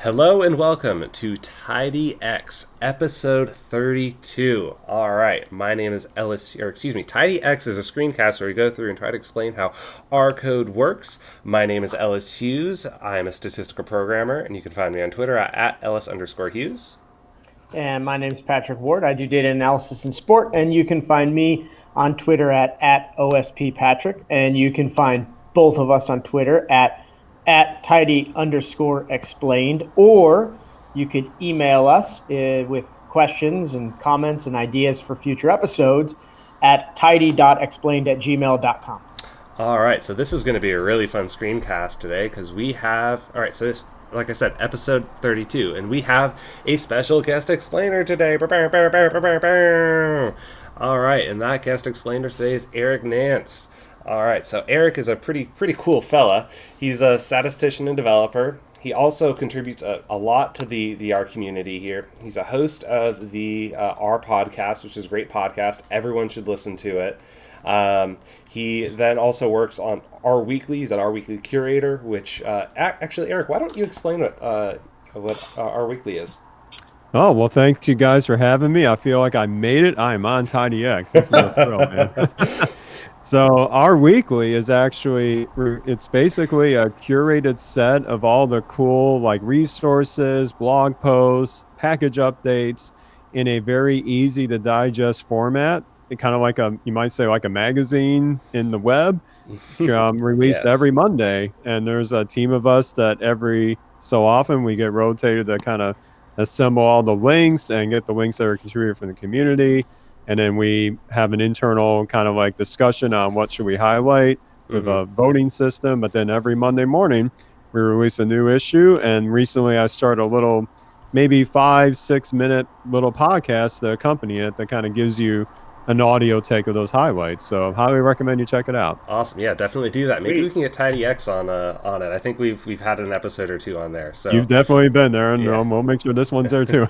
Hello and welcome to TidyX, episode 32. All right, my name is TidyX is a screencast where we go through and try to explain how our code works. My name is Ellis Hughes. I am a statistical programmer, and you can find me on Twitter at Ellis_Hughes. And my name is Patrick Ward. I do data analysis in sport, and you can find me on Twitter at OSPPatrick, and you can find both of us on Twitter at tidy_explained, or you could email us with questions and comments and ideas for future episodes at tidy.explained@gmail.com. All right, so this is going to be a really fun screencast today because we have, all right, so this, like I said, episode 32, and we have a special guest explainer today. All right, and that guest explainer today is Eric Nantz. All right, so Eric is a pretty cool fella. He's a statistician and developer. He also contributes a lot to the R community here. He's a host of the R podcast, which is a great podcast. Everyone should listen to it. He then also works on R Weekly. He's an R Weekly curator, which actually, Eric, why don't you explain what R Weekly is? Oh, well, thanks you guys for having me. I feel like I made it. I'm on TidyX. This is a thrill, man. So our weekly is it's basically a curated set of all the cool resources, blog posts, package updates in a very easy to digest format. Kind of you might say like a magazine in the web, released Yes. every Monday. And there's a team of us that every so often we get rotated to kind of assemble all the links and get the links that are contributed from the community. And then we have an internal kind of discussion on what should we highlight with a voting system. But then every Monday morning, we release a new issue. And recently I started a little, maybe 5-6 minute little podcast to accompany it that kind of gives you an audio take of those highlights. So highly recommend you check it out. Awesome. Yeah, definitely do that. Maybe we can get TidyX on it. I think we've had an episode or two on there. So you've definitely been there, and we'll make sure this one's there too.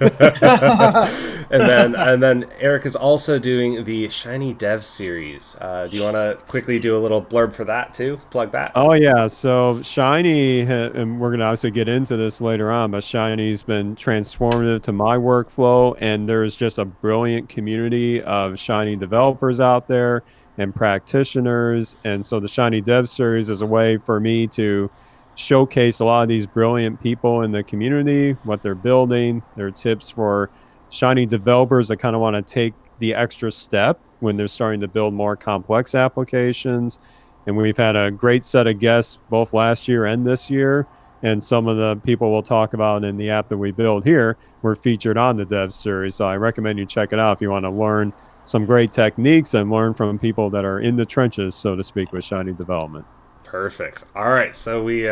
and then Eric is also doing the Shiny Dev series. Do you want to quickly do a little blurb for that too? Plug that. Oh yeah. So Shiny, and we're gonna obviously get into this later on, but Shiny's been transformative to my workflow, and there's just a brilliant community of Shiny developers out there and practitioners. And so the Shiny Dev series is a way for me to showcase a lot of these brilliant people in the community, what they're building, their tips for Shiny developers that kind of want to take the extra step when they're starting to build more complex applications. And we've had a great set of guests both last year and this year. And some of the people we'll talk about in the app that we build here were featured on the Dev series. So I recommend you check it out if you want to learn some great techniques and learn from people that are in the trenches, so to speak, with Shiny development. Perfect. All right, so we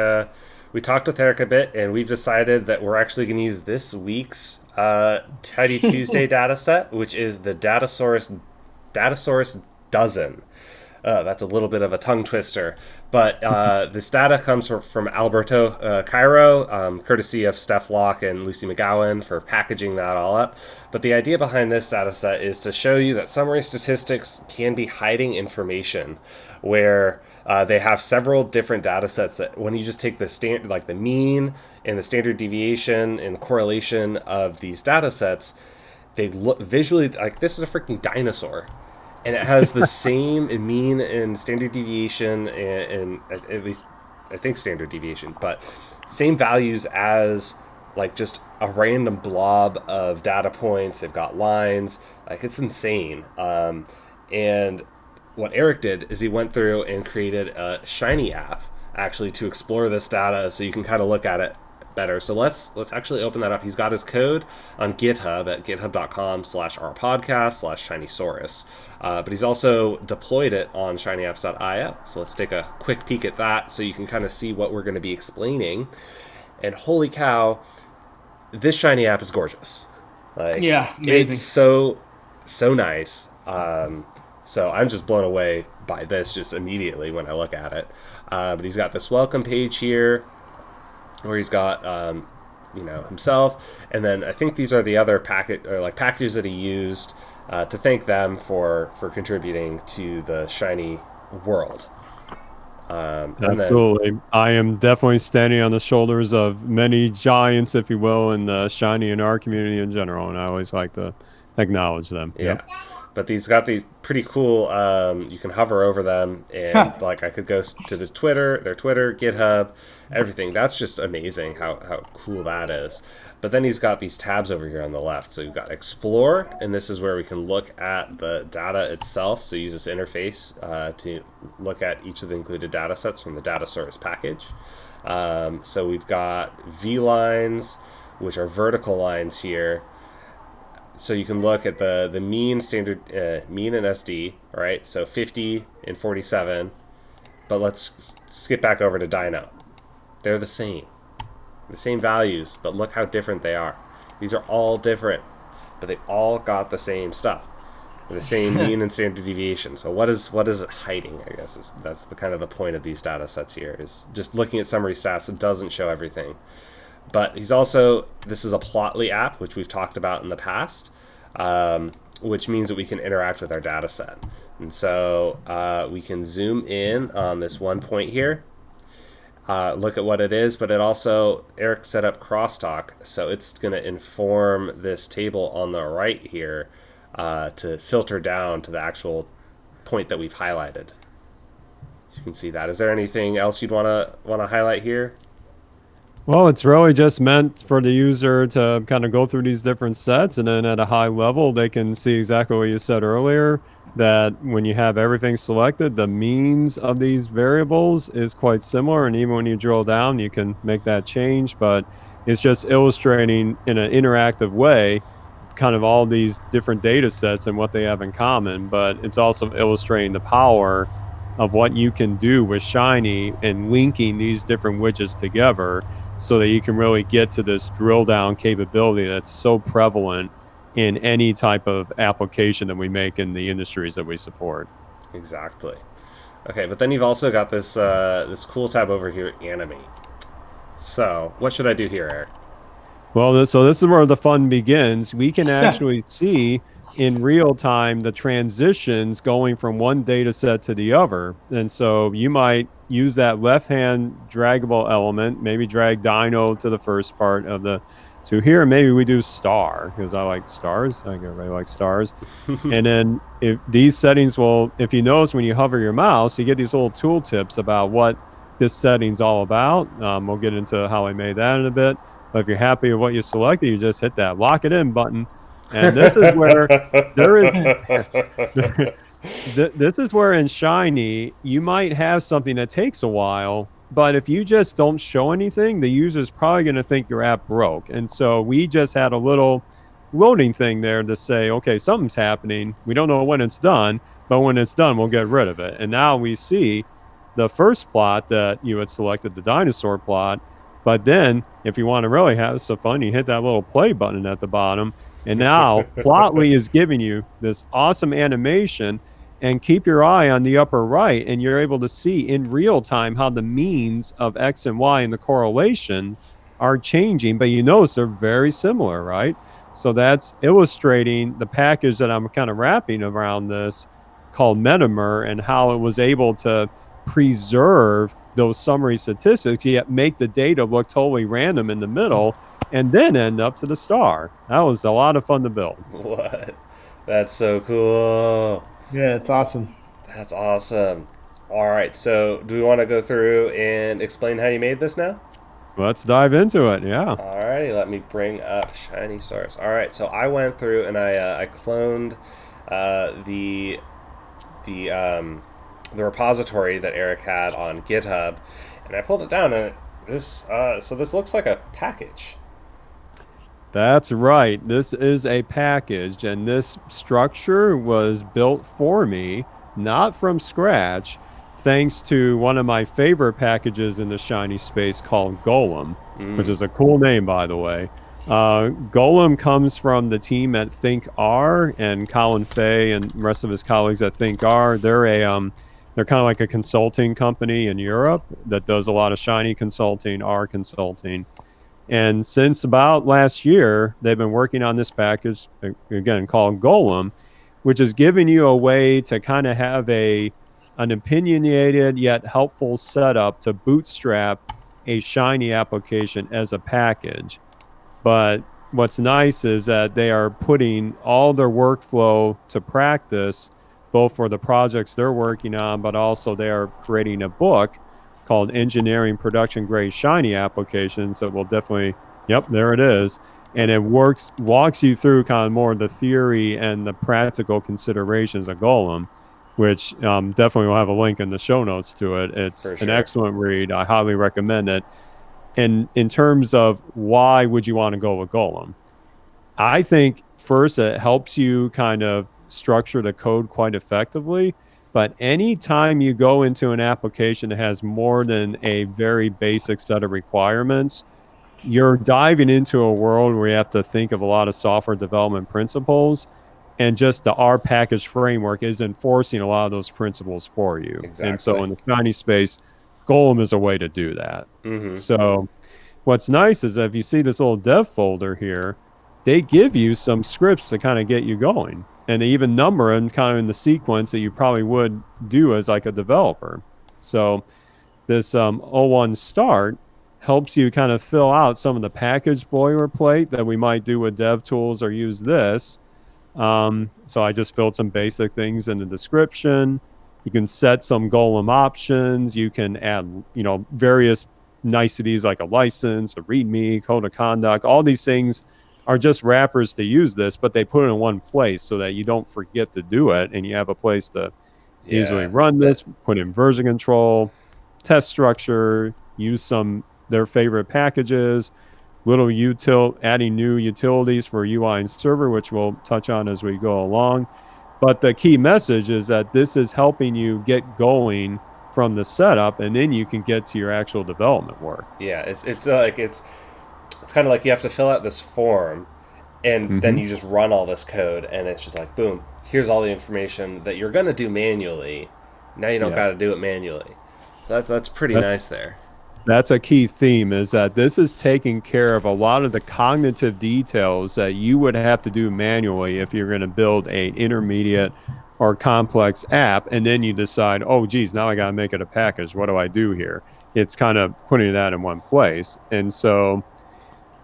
talked with Eric a bit, and we've decided that we're actually going to use this week's Tidy Tuesday dataset, which is the Datasaurus dozen. That's a little bit of a tongue twister, but this data comes from Alberto Cairo, courtesy of Steph Locke and Lucy McGowan for packaging that all up. But the idea behind this data set is to show you that summary statistics can be hiding information, where they have several different data sets that when you just take the the mean and the standard deviation and correlation of these data sets, they look visually like this is a freaking dinosaur. And it has the same mean and standard deviation, and at least I think standard deviation, but same values as just a random blob of data points. They've got lines, it's insane. And what Eric did is he went through and created a Shiny app actually to explore this data, so you can kind of look at it better. So let's actually open that up. He's got his code on GitHub at github.com/rpodcast/shinysaurus. But he's also deployed it on shinyapps.io. So let's take a quick peek at that so you can kind of see what we're going to be explaining. And holy cow, this Shiny app is gorgeous. Amazing. It's so nice. So I'm just blown away by this just immediately when I look at it. But he's got this welcome page here where he's got himself, and then I think these are the other packages that he used to thank them for contributing to the Shiny world. Absolutely. I am definitely standing on the shoulders of many giants, if you will, in the Shiny and R community in general, and I always like to acknowledge them. Yeah. Yep. But these got these pretty cool. You can hover over them, and like I could go to their Twitter, GitHub, everything. That's just amazing how cool that is. But then he's got these tabs over here on the left. So you've got Explore, and this is where we can look at the data itself. So use this interface to look at each of the included data sets from the data source package. So we've got V lines, which are vertical lines here. So you can look at the mean standard mean and SD, right? So 50 and 47. But let's skip back over to Dino. They're the same values, but look how different they are. These are all different, but they all got the same stuff, the same mean and standard deviation. So what is it hiding? I guess that's the kind of the point of these data sets here, is just looking at summary stats. It doesn't show everything. But this is a Plotly app, which we've talked about in the past, which means that we can interact with our data set. And so we can zoom in on this one point here, look at what it is, but it also, Eric set up crosstalk, so it's going to inform this table on the right here to filter down to the actual point that we've highlighted. So you can see that. Is there anything else you'd want to highlight here? Well, it's really just meant for the user to kind of go through these different sets, and then at a high level, they can see exactly what you said earlier, that when you have everything selected, the means of these variables is quite similar. And even when you drill down, you can make that change. But it's just illustrating in an interactive way kind of all these different data sets and what they have in common. But it's also illustrating the power of what you can do with Shiny and linking these different widgets together, so that you can really get to this drill down capability that's so prevalent in any type of application that we make in the industries that we support. Exactly. Okay, but then you've also got this this cool tab over here, Animate. So what should I do here, Eric? Well, so this is where the fun begins. We can actually see in real time the transitions going from one data set to the other. And so you might use that left-hand draggable element, maybe drag Dino to the first part of the to here. Maybe we do star, because I like stars. I really like stars. And then if these settings will, if you notice when you hover your mouse, you get these little tool tips about what this setting's all about. We'll get into how I made that in a bit. But if you're happy with what you selected, you just hit that lock it in button. And this is where there is this is where in Shiny you might have something that takes a while, but if you just don't show anything, the user's probably going to think your app broke. And so we just had a little loading thing there to say, okay, something's happening. We don't know when it's done, but when it's done, we'll get rid of it. And now we see the first plot that you had selected, the dinosaur plot. But then if you want to really have some fun, you hit that little play button at the bottom. And now Plotly is giving you this awesome animation, and keep your eye on the upper right, and you're able to see in real time how the means of X and Y and the correlation are changing, but you notice they're very similar, right? So that's illustrating the package that I'm kind of wrapping around this called Metamer, and how it was able to preserve those summary statistics, yet make the data look totally random in the middle, and then end up to the star. That was a lot of fun to build. What? That's so cool. Yeah, it's awesome. That's awesome. All right, so do we want to go through and explain how you made this now? Let's dive into it, yeah. All righty, let me bring up Shiny Source. All right, so I went through and I cloned the repository that Eric had on GitHub, and I pulled it down, and this looks like a package. That's right. This is a package, and this structure was built for me, not from scratch, thanks to one of my favorite packages in the Shiny space called Gollum, which is a cool name, by the way. Gollum comes from the team at ThinkR, and Colin Fay and the rest of his colleagues at ThinkR. They're kind of like a consulting company in Europe that does a lot of Shiny consulting, R consulting. And since about last year, they've been working on this package, again, called Golem, which is giving you a way to kind of have a an opinionated yet helpful setup to bootstrap a Shiny application as a package. But what's nice is that they are putting all their workflow to practice, both for the projects they're working on, but also they are creating a book called Engineering Production Grade Shiny Applications that will definitely, yep, there it is. And it walks you through kind of more of the theory and the practical considerations of Golem, which definitely will have a link in the show notes to it. It's an excellent read. I highly recommend it. And in terms of why would you want to go with Golem, I think first it helps you kind of structure the code quite effectively. But anytime you go into an application that has more than a very basic set of requirements, you're diving into a world where you have to think of a lot of software development principles, and just the R package framework is enforcing a lot of those principles for you. Exactly. And so in the Shiny space, Golem is a way to do that. Mm-hmm. So what's nice is that if you see this little dev folder here, they give you some scripts to kind of get you going. And they even number them kind of in the sequence that you probably would do as like a developer. So this O1 start helps you kind of fill out some of the package boilerplate that we might do with dev tools or use this. So I just filled some basic things in the description. You can set some Golem options. You can add, various niceties like a license, a README, code of conduct. All these things are just wrappers to use this, but they put it in one place so that you don't forget to do it, and you have a place to easily run this, put in version control, test structure, use their favorite packages, adding new utilities for UI and server, which we'll touch on as we go along. But the key message is that this is helping you get going from the setup, and then you can get to your actual development work. Yeah, it's kind of like you have to fill out this form, and then you just run all this code, and it's just like, boom, here's all the information that you're going to do manually. Now you don't got to do it manually. So that's pretty nice there. That's a key theme, is that this is taking care of a lot of the cognitive details that you would have to do manually if you're going to build an intermediate or complex app, and then you decide, oh, geez, now I got to make it a package. What do I do here? It's kind of putting that in one place. And so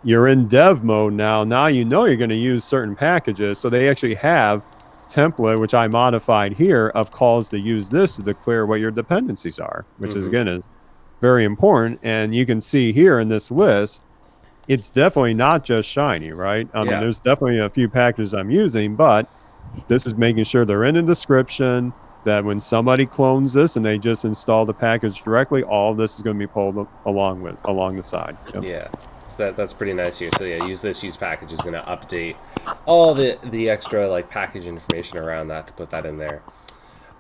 you're in dev mode now. Now you know you're going to use certain packages. So they actually have template, which I modified here, of calls to use this to declare what your dependencies are, which is, again, is very important. And you can see here in this list, it's definitely not just Shiny, right? I mean, there's definitely a few packages I'm using, but this is making sure they're in the description, that when somebody clones this and they just install the package directly, all of this is going to be pulled along the side. Yep. Yeah. So that's pretty nice here. So yeah, use package is going to update all the extra like package information around that to put that in there.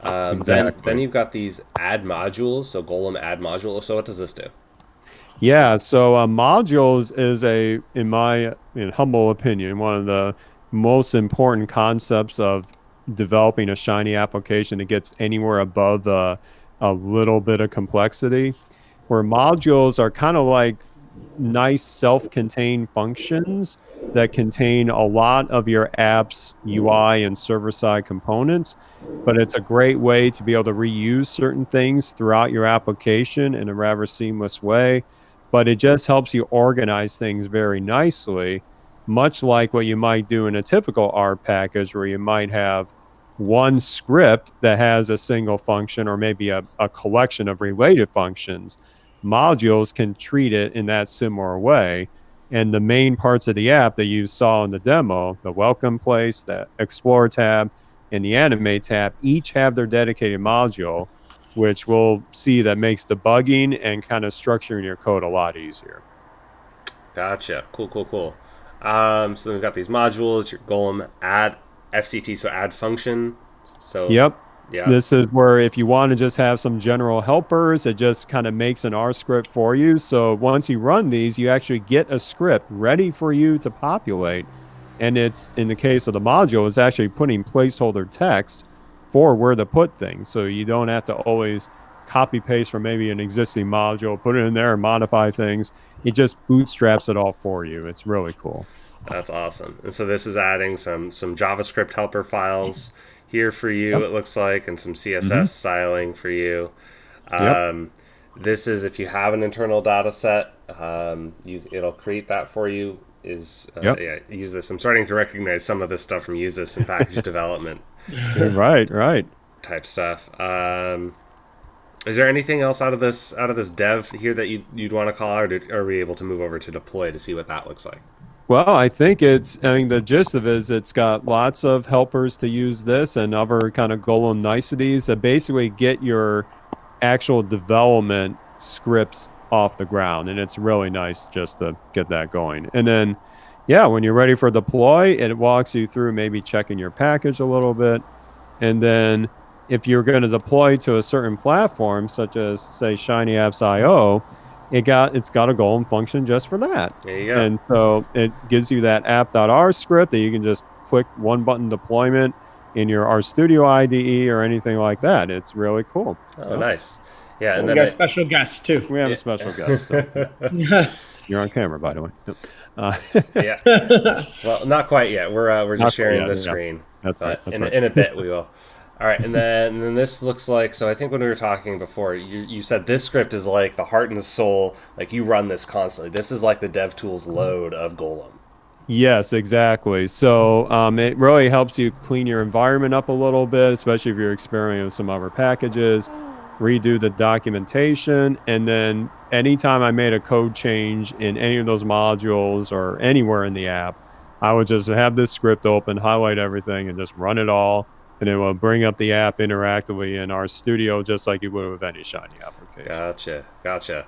Exactly. Then you've got these add modules. So Golem add module. So what does this do? Yeah. So modules is in my humble opinion, one of the most important concepts of developing a Shiny application that gets anywhere above a little bit of complexity, where modules are kind of like nice self-contained functions that contain a lot of your app's UI and server-side components, but it's a great way to be able to reuse certain things throughout your application in a rather seamless way. But it just helps you organize things very nicely, much like what you might do in a typical R package, where you might have one script that has a single function or maybe a collection of related functions. Modules can treat it in that similar way. And the main parts of the app that you saw in the demo, the welcome place, the explore tab, and the animate tab, each have their dedicated module, which we'll see that makes debugging and kind of structuring your code a lot easier. Gotcha. Cool. So then we've got these modules, your Golem add FCT, so add function. So yep. Yeah. This is where if you want to just have some general helpers, it just kind of makes an R script for you. So once you run these, you actually get a script ready for you to populate. And it's, in the case of the module, it's actually putting placeholder text for where to put things. So you don't have to always copy paste from maybe an existing module, put it in there and modify things. It just bootstraps it all for you. It's really cool. That's awesome. And so this is adding some JavaScript helper files here for you, Yep. it looks like, and some CSS styling for you. Yep. This is if you have an internal data set, it'll create that for you. Yep. Yeah, use this. I'm starting to recognize some of this stuff from use this in package development Right. type stuff. Is there anything else out of this dev here that you'd want to call out, or are we able to move over to deploy to see what that looks like? Well, I think the gist of it is it's got lots of helpers to use this and other kind of Golem niceties that basically get your actual development scripts off the ground. And it's really nice just to get that going. And then, yeah, when you're ready for deploy, it walks you through maybe checking your package a little bit. And then if you're going to deploy to a certain platform, such as, say, Shiny Apps IO, it's got a Golem function just for that. There you go. And so it gives you that app.r script that you can just click one button deployment in your RStudio IDE or anything like that. It's really cool. Oh, nice. Yeah, and we then got special guests too. We have a special guest. So, you're on camera, by the way. yeah. Well, not quite yet. We're just sharing the screen. That's right. In a bit we will. All right, and then this looks like, so I think when we were talking before, you said this script is like the heart and soul, like you run this constantly. This is like the DevTools load of Golem. Yes, exactly. So it really helps you clean your environment up a little bit, especially if you're experimenting with some other packages, redo the documentation, and then anytime I made a code change in any of those modules or anywhere in the app, I would just have this script open, highlight everything, and just run it all. And it will bring up the app interactively in RStudio just like you would with any Shiny application. Gotcha.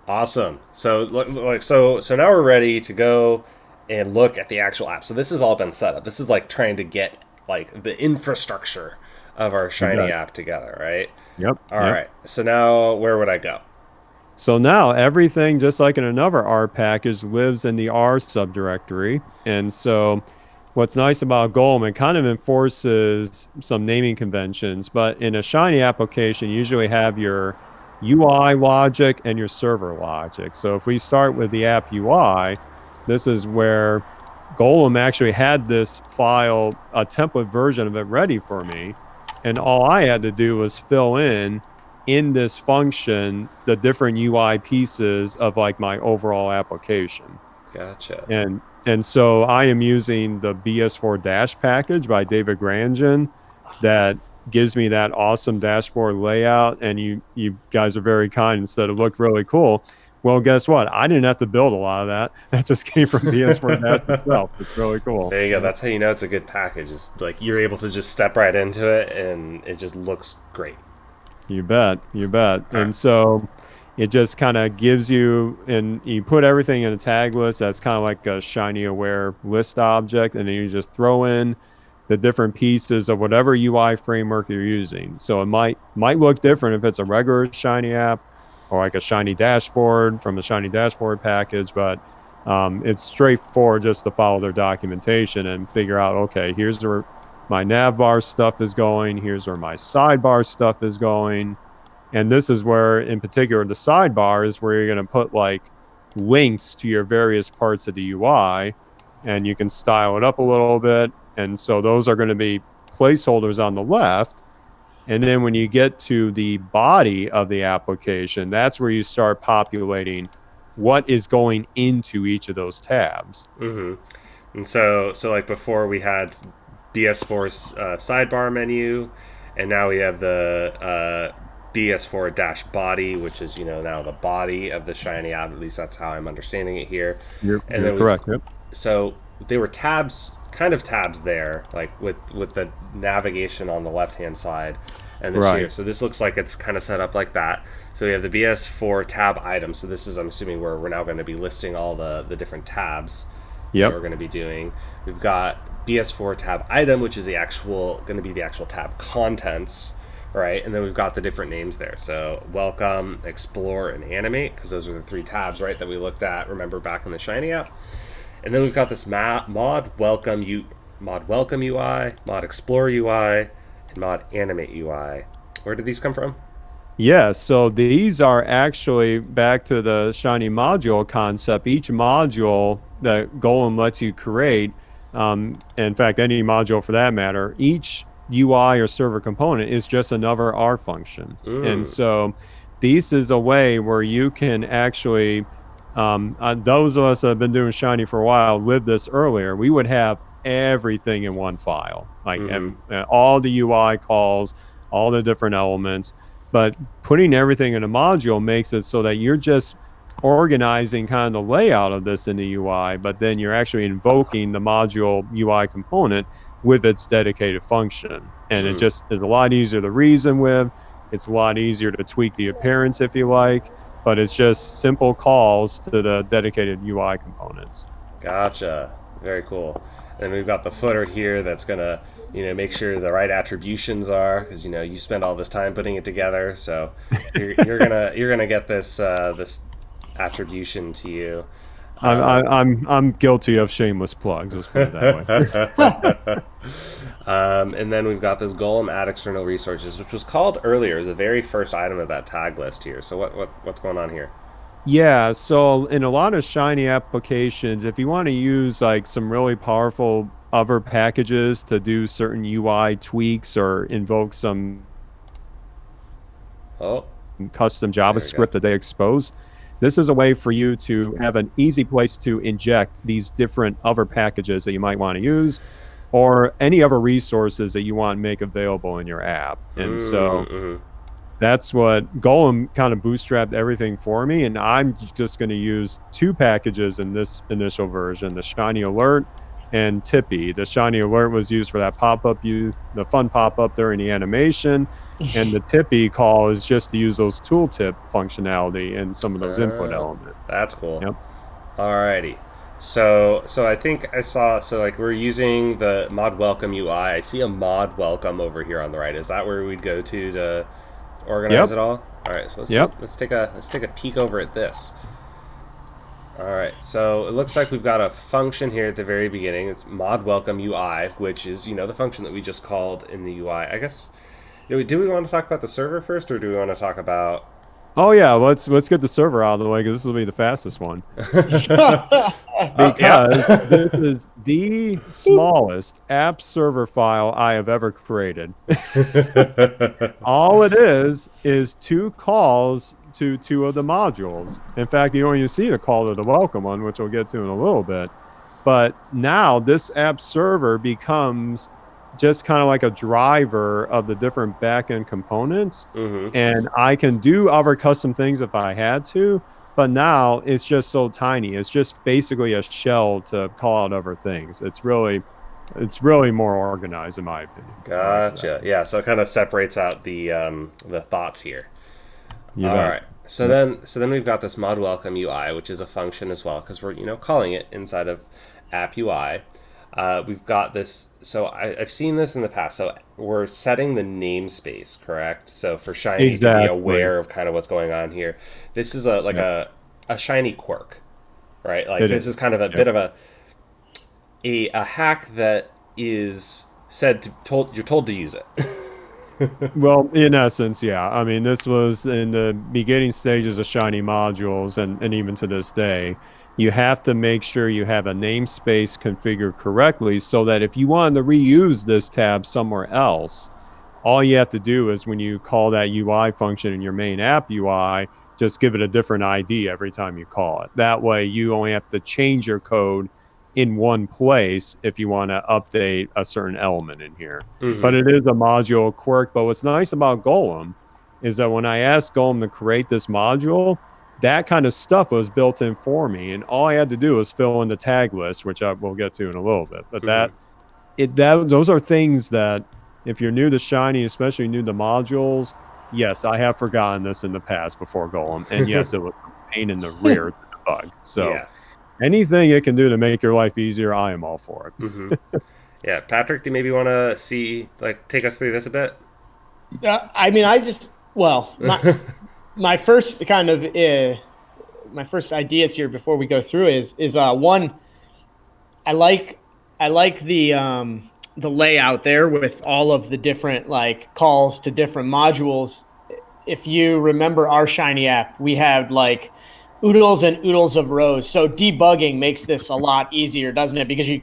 Awesome. So now we're ready to go and look at the actual app. So this has all been set up. This is like trying to get like the infrastructure of our Shiny app together, right? Yep. All right. So now where would I go? So now everything, just like in another R package, lives in the R subdirectory. And so what's nice about Golem, it kind of enforces some naming conventions, but in a Shiny application, you usually have your UI logic and your server logic. So if we start with the app UI, this is where Golem actually had this file, a template version of it ready for me. And all I had to do was fill in this function, the different UI pieces of like my overall application. Gotcha. And so I am using the BS4 Dash package by David Grandin that gives me that awesome dashboard layout. And you guys are very kind and said it looked really cool. Well, guess what? I didn't have to build a lot of that. That just came from BS4 Dash itself. It's really cool. There you go. That's how you know it's a good package. It's like you're able to just step right into it and it just looks great. You bet. And so it just kind of gives you, and you put everything in a tag list. That's kind of like a Shiny aware list object. And then you just throw in the different pieces of whatever UI framework you're using. So it might look different if it's a regular Shiny app or like a Shiny dashboard from the Shiny dashboard package. But it's straightforward just to follow their documentation and figure out, okay, here's where my navbar stuff is going. Here's where my sidebar stuff is going. And this is where, in particular, the sidebar is where you're going to put like links to your various parts of the UI, and you can style it up a little bit. And so those are going to be placeholders on the left. And then when you get to the body of the application, that's where you start populating what is going into each of those tabs. Mm-hmm. And so like before we had BS4's sidebar menu, and now we have the BS4 dash body, which is now the body of the Shiny app. At least that's how I'm understanding it here. You're correct. Yep. So they were tabs there, like with the navigation on the left hand side, and this here. So this looks like it's kind of set up like that. So we have the BS4 tab items. So this is, I'm assuming, where we're now going to be listing all the different tabs that we're going to be doing. We've got BS4 tab item, which is going to be the actual tab contents, right? And then we've got the different names there. So welcome, explore, and animate, because those are the three tabs, right, that we looked at, remember, back in the Shiny app. And then we've got this mod welcome UI, mod explore UI, and mod animate UI. Where did these come from? Yeah, so these are actually back to the Shiny module concept. Each module that Golem lets you create, in fact, any module for that matter, each UI or server component is just another R function. And so this is a way where you can actually, those of us that have been doing Shiny for a while lived this earlier. We would have everything in one file, like all the UI calls, all the different elements. But putting everything in a module makes it so that you're just organizing kind of the layout of this in the UI, but then you're actually invoking the module UI component with its dedicated function. And it just is a lot easier to reason with. It's a lot easier to tweak the appearance if you like, but it's just simple calls to the dedicated UI components. Gotcha. Very cool. And we've got the footer here that's going to, make sure the right attributions are, because, you spend all this time putting it together. So you're gonna get this this attribution to you. I'm guilty of shameless plugs. Let's put it that way. And then we've got this Golem add external resources, which was called earlier as the very first item of that tag list here. So what's going on here? Yeah, so in a lot of Shiny applications, if you want to use like some really powerful other packages to do certain UI tweaks or invoke some custom JavaScript that they expose, this is a way for you to have an easy place to inject these different other packages that you might want to use, or any other resources that you want to make available in your app. And so that's what Golem kind of bootstrapped everything for me. And I'm just going to use two packages in this initial version, the Shiny Alert and Tippy. The Shiny Alert was used for that pop-up, the fun pop-up during the animation. And the Tippy call is just to use those tooltip functionality and some of those input elements. That's cool. Yep. Alrighty. So I think I saw, we're using the mod welcome UI. I see a mod welcome over here on the right. Is that where we'd go to organize it all? All right, so let's take a peek over at this. All right, so it looks like we've got a function here at the very beginning. It's mod welcome UI, which is the function that we just called in the UI. I guess. Do we want to talk about the server first, or do we want to talk about? Oh yeah, let's get the server out of the way, because this will be the fastest one. Because this is the smallest app server file I have ever created. All it is two calls to two of the modules. In fact, you don't even see the call to the welcome one, which we'll get to in a little bit. But now this app server becomes just kind of like a driver of the different backend components. And I can do other custom things if I had to, but now it's just so tiny. It's just basically a shell to call out other things. It's really more organized in my opinion. Gotcha. Yeah, so it kind of separates out the thoughts here. All right. So then we've got this mod welcome UI, which is a function as well, because we're calling it inside of app UI. We've got this. So I've seen this in the past. So we're setting the namespace, correct? So for Shiny to be aware of kind of what's going on here. This is a Shiny quirk, right? Like this is kind of a bit of a hack that is you're told to use it. Well, in essence, yeah. I mean, this was in the beginning stages of Shiny modules, and even to this day. You have to make sure you have a namespace configured correctly, so that if you want to reuse this tab somewhere else, all you have to do is when you call that UI function in your main app UI, just give it a different ID every time you call it. That way you only have to change your code in one place if you want to update a certain element in here. But it is a module quirk. But what's nice about Golem is that when I asked Golem to create this module, that kind of stuff was built in for me, and all I had to do was fill in the tag list, which I will get to in a little bit. But those are things that, if you're new to Shiny, especially new to modules, yes, I have forgotten this in the past before Golem, and yes, it was a pain in the rear to debug. So anything it can do to make your life easier, I am all for it. Yeah, Patrick, do you maybe want to take us through this a bit? I mean, my first kind of my first ideas here before we go through is one, I like the layout there with all of the different calls to different modules. If you remember our Shiny app, we had oodles and oodles of rows. So debugging makes this a lot easier, doesn't it? Because you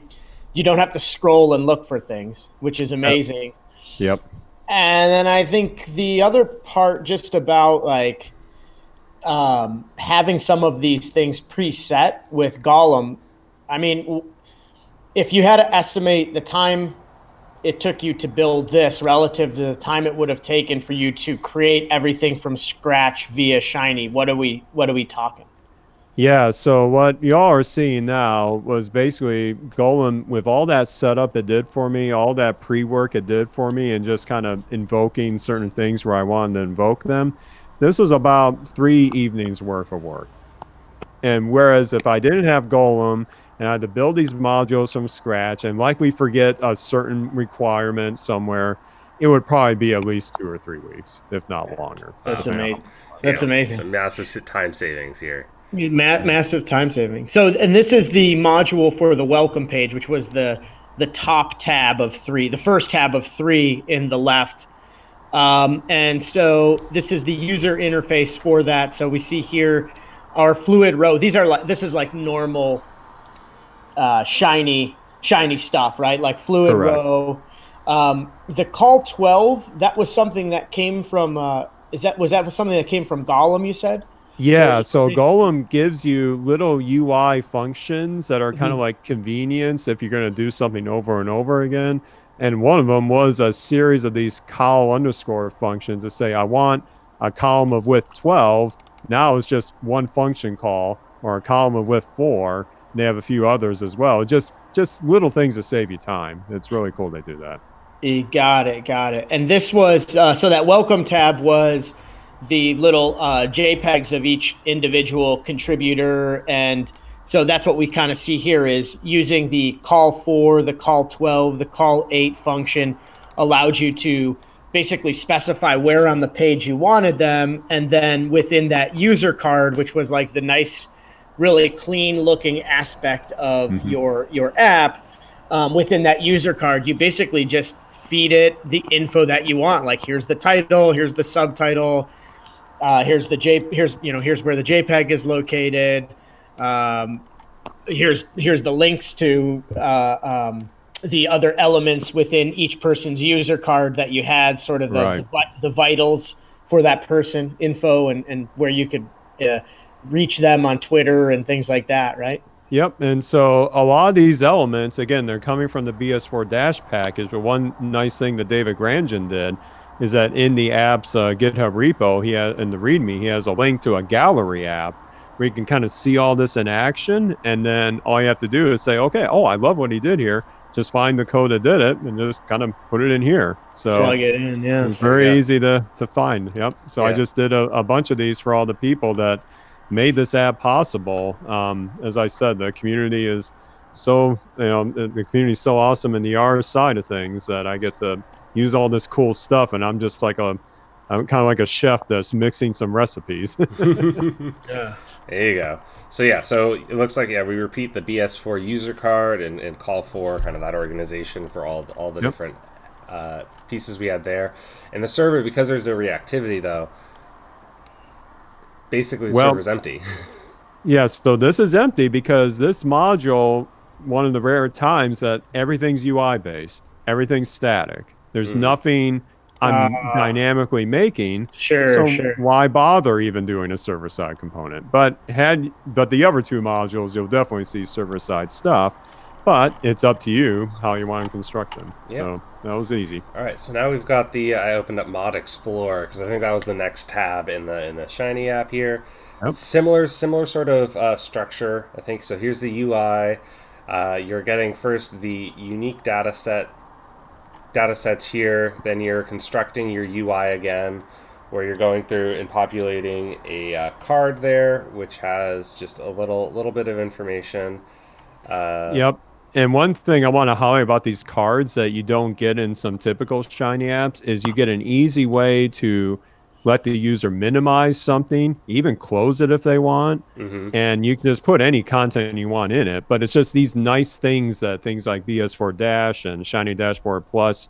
don't have to scroll and look for things, which is amazing. Yep. And then I think the other part just about like having some of these things preset with Gollum. I mean, if you had to estimate the time it took you to build this relative to the time it would have taken for you to create everything from scratch via Shiny, what are we talking? Yeah, so what y'all are seeing now was basically Golem with all that setup it did for me, all that pre-work it did for me, and just kind of invoking certain things where I wanted to invoke them. This was about 3 evenings worth of work. And whereas if I didn't have Golem and I had to build these modules from scratch and likely forget a certain requirement somewhere, it would probably be at least 2 or 3 weeks, if not longer. That's amazing. Yeah, That's amazing. Some massive time savings here. Massive time saving. So, and this is the module for the welcome page, which was the top tab of 3, the first tab of 3 in the left. And so this is the user interface for that. So we see here our fluid row. These are like, this is like normal shiny stuff, right? Like fluid Correct. row. The call 12, that was something that came from was that something that came from Gollum, you said? Yeah, so Golem gives you little UI functions that are kind of like convenience if you're going to do something over and over again. And one of them was a series of these col underscore functions that say, I want a column of width 12. Now it's just one function call, or a column of width 4. And they have a few others as well. Just little things to save you time. It's really cool they do that. You got it. And this was, so that welcome tab was the little JPEGs of each individual contributor. And so that's what we kind of see here is using the call 4, the call 12, the call 8 function allowed you to basically specify where on the page you wanted them. And then within that user card, which was like the nice, really clean looking aspect of your app, within that user card, you basically just feed it the info that you want. Like, here's the title, here's the subtitle, here's where the JPEG is located. Here's the links to the other elements within each person's user card that you had, sort of the vitals for that person, info, and where you could reach them on Twitter and things like that, right? Yep, and so a lot of these elements, again, they're coming from the BS4 Dash package, but one nice thing that David Grandin did is that in the app's GitHub repo, in the README, he has a link to a gallery app where you can kind of see all this in action, and then all you have to do is say, okay, I love what he did here. Just find the code that did it and just kind of put it in here. So plug it in, yeah. It's very easy to find. Yep. So I just did a bunch of these for all the people that made this app possible. As I said, the community is so, the community is so awesome in the R side of things that I get to use all this cool stuff, and I'm just like I'm kind of like a chef that's mixing some recipes. Yeah. There you go. So it looks like we repeat the BS4 user card and call for kind of that organization for all the different pieces we had there. And the server, because there's no reactivity though, basically the server's empty. Yes, so this is empty because this module, one of the rare times that everything's UI based, everything's static. There's nothing I'm dynamically making. Sure. Why bother even doing a server-side component? But the other 2 modules, you'll definitely see server-side stuff. But it's up to you how you want to construct them. Yep. So that was easy. All right, so now we've got I opened up Mod Explorer because I think that was the next tab in the Shiny app here. Yep. Similar sort of structure, I think. So here's the UI. You're getting first the unique datasets here, then you're constructing your UI again, where you're going through and populating a card there, which has just a little bit of information. Yep. And one thing I want to highlight about these cards that you don't get in some typical Shiny apps is you get an easy way to let the user minimize something, even close it if they want, and you can just put any content you want in it. But it's just these nice things that things like BS4 Dash and Shiny Dashboard Plus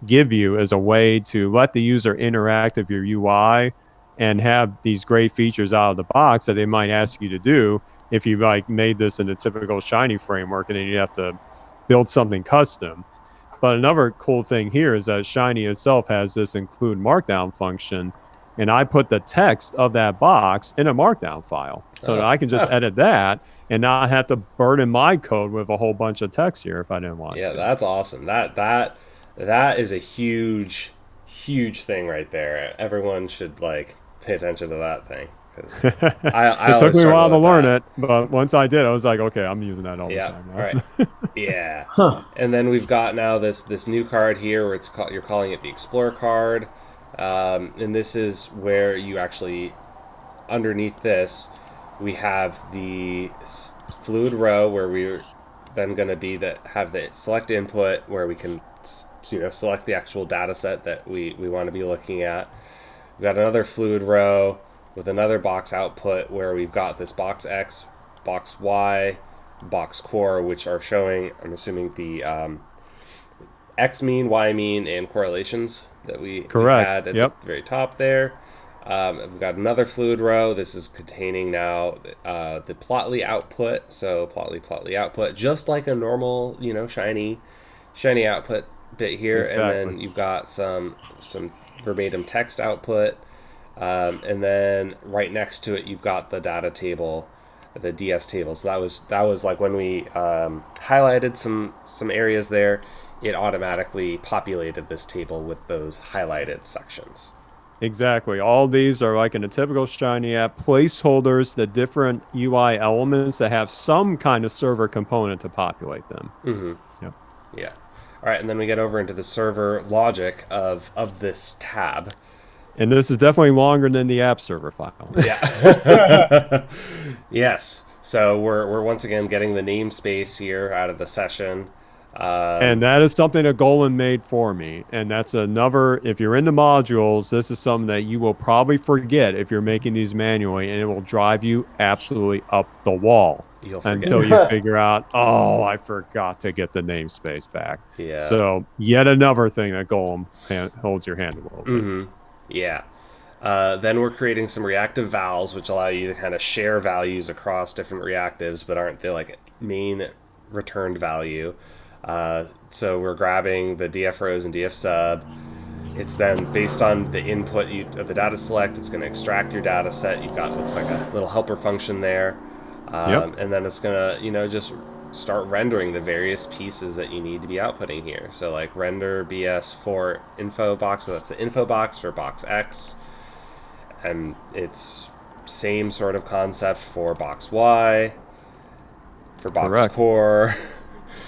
give you as a way to let the user interact with your UI and have these great features out of the box that they might ask you to do if you made this in a typical Shiny framework and then you have to build something custom. But another cool thing here is that Shiny itself has this include Markdown function, and I put the text of that box in a Markdown file so that I can just edit that and not have to burden my code with a whole bunch of text here if I didn't want to. Yeah, that's awesome. That is a huge thing right there. Everyone should like pay attention to that thing. It took me a while to learn it, but once I did, I was like, okay, I'm using that all the time now. All right. Yeah. And then we've got now this new card here where you're calling it the Explorer card. And this is where you actually, underneath this, we have the fluid row where we're then going to have the select input where we can select the actual data set that we want to be looking at. We've got another fluid row with another box output where we've got this box X, box Y, box core, which are showing, I'm assuming, the X mean, Y mean, and correlations that we had at the very top there. We've got another fluid row. This is containing now the plotly output. So plotly output, just like a normal, shiny output bit here. Exactly. And then you've got some verbatim text output. And then right next to it, you've got the data table, the DS table. So that was like when we highlighted some areas there, it automatically populated this table with those highlighted sections. Exactly. All these are like in a typical Shiny app, placeholders, the different UI elements that have some kind of server component to populate them. Mm-hmm. Yep. Yeah. All right, and then we get over into the server logic of this tab. And this is definitely longer than the app server file. Yeah. Yes. So we're once again getting the namespace here out of the session. And that is something that Golem made for me. And that's another, if you're into modules, this is something that you will probably forget if you're making these manually, and it will drive you absolutely up the wall until you figure out, oh, I forgot to get the namespace back. Yeah. So yet another thing that Golem holds your hand a little bit. Mm-hmm. Yeah. Then we're creating some reactive vals, which allow you to kind of share values across different reactives, but aren't the like main returned value. So we're grabbing the df rows and df sub. It's then based on the input of the data select, it's going to extract your data set. You've got, looks like a little helper function there. And then it's going to, just start rendering the various pieces that you need to be outputting here. So like render BS for info box, so that's the info box for box X. And it's same sort of concept for box Y, for box core.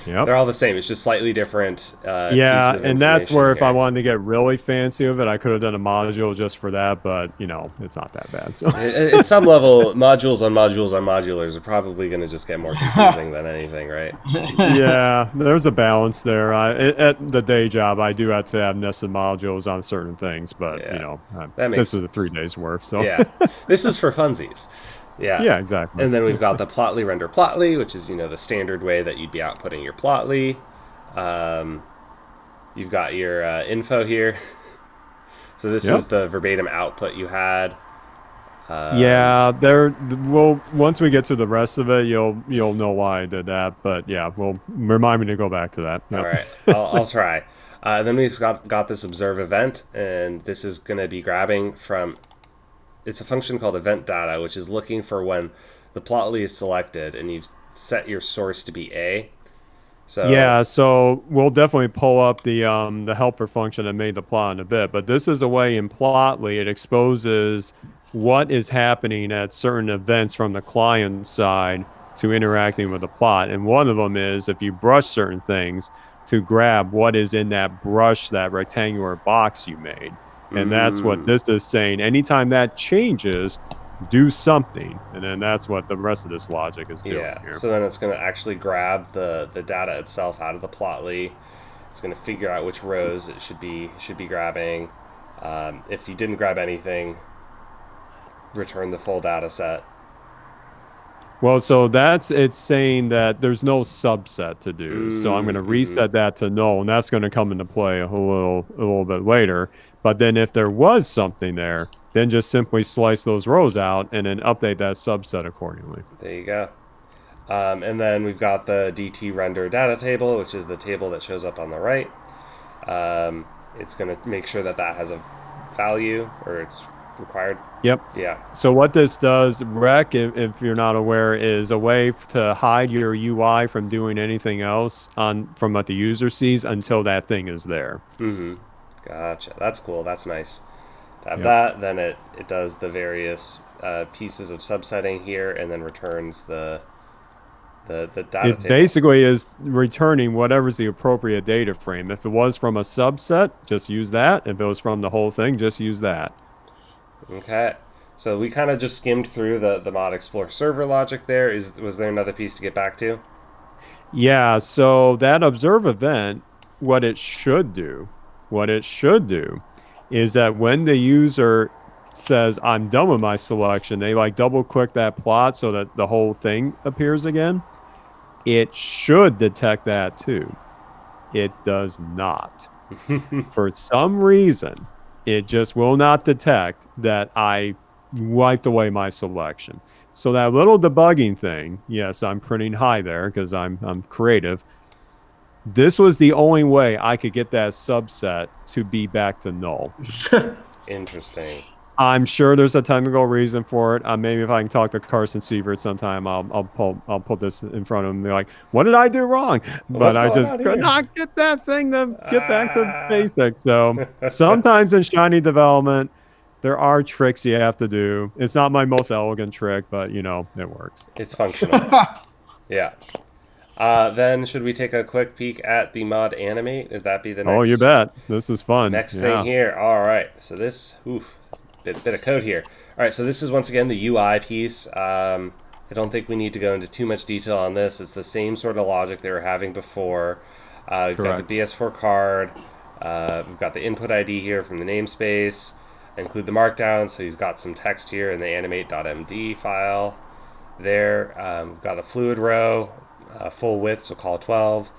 Yep. They're all the same. It's just slightly different. Yeah, and that's where if I wanted to get really fancy with it, I could have done a module just for that, but, it's not that bad. So at some level, modules on modulars are probably going to just get more confusing than anything, right? Yeah, there's a balance there. At the day job, I do have to have nested modules on certain things, but, this is a 3 days worth. So yeah, this is for funsies. Yeah, exactly. And then we've got the plotly render plotly, which is, the standard way that you'd be outputting your plotly. You've got your info here. So this is the verbatim output you had. Once we get to the rest of it, you'll know why I did that. But remind me to go back to that. Yep. All right, I'll try. Then we've got this observe event, and this is going to be grabbing from. It's a function called event data, which is looking for when the plotly is selected and you've set your source to be A. So we'll definitely pull up the helper function that made the plot in a bit. But this is a way in Plotly it exposes what is happening at certain events from the client side to interacting with the plot. And one of them is if you brush certain things to grab what is in that brush, that rectangular box you made. And that's what this is saying. Anytime that changes, do something. And then that's what the rest of this logic is doing here. So then it's going to actually grab the data itself out of the plotly. It's going to figure out which rows it should be grabbing. If you didn't grab anything, return the full data set. Well, so it's saying that there's no subset to do. So I'm going to reset that to null, and that's going to come into play a little bit later. But then if there was something there, then just simply slice those rows out and then update that subset accordingly. There you go. And then we've got the DT render data table, which is the table that shows up on the right. It's going to make sure that that has a value or it's required. Yep. Yeah. So what this does, Rec, if you're not aware, is a way to hide your UI from doing anything else from what the user sees until that thing is there. Mm-hmm. Gotcha. That's cool. That's nice to have Yep. that. Then it does the various pieces of subsetting here and then returns the data It table. basically is returning whatever's the appropriate data frame. If it was from a subset, just use that. If it was from the whole thing, just use that. Okay. So we kind of just skimmed through the mod explore server logic there. Was there another piece to get back to? Yeah, so that observe event, what it should do is that when the user says, I'm done with my selection, they like double click that plot so that the whole thing appears again. It should detect that too. It does not. For some reason, it just will not detect that I wiped away my selection. So that little debugging thing, yes, I'm printing high there because I'm creative. This was the only way I could get that subset to be back to null. Interesting. I'm sure there's a technical reason for it. Maybe if I can talk to Carson Sievert sometime, I'll put this in front of him and be like, "What did I do wrong?" But I just could not get that thing to get back to basics. So sometimes in Shiny development, there are tricks you have to do. It's not my most elegant trick, but it works. It's functional. Yeah. Then should we take a quick peek at the mod Animate? Would that be the next? Oh, you bet. This is fun. Next thing here. All right. So this, bit of code here. All right. So this is once again the UI piece. I don't think we need to go into too much detail on this. It's the same sort of logic they were having before. We've got the BS4 card. We've got the input ID here from the namespace. Include the markdown. So he's got some text here in the animate.md file. There. We've got a fluid row. Full width, so call 12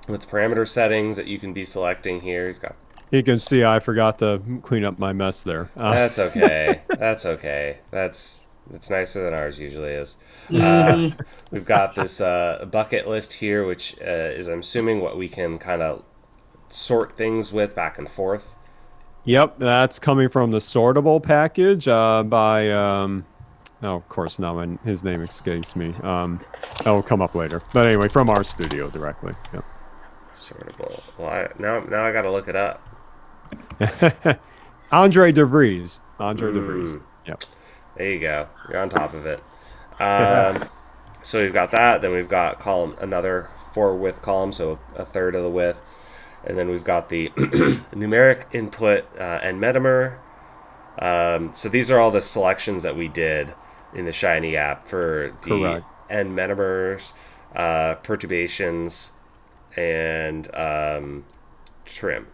with parameter settings that you can be selecting here. He's got. You can see I forgot to clean up my mess there. That's okay. That's okay. That's nicer than ours usually is. We've got this bucket list here, which is, I'm assuming, what we can kind of sort things with back and forth. Yep, that's coming from the sortable package by. Oh, of course, now his name escapes me. That'll come up later. But anyway, from our studio directly. Yep. Sortable. Well, now I got to look it up. Andre DeVries. Andre DeVries. Yep. There you go. You're on top of it. So we've got that. Then we've got another 4 width column, so a third of the width. And then we've got the numeric input and metamer. So these are all the selections that we did in the Shiny app for the end metamers, perturbations, and trim.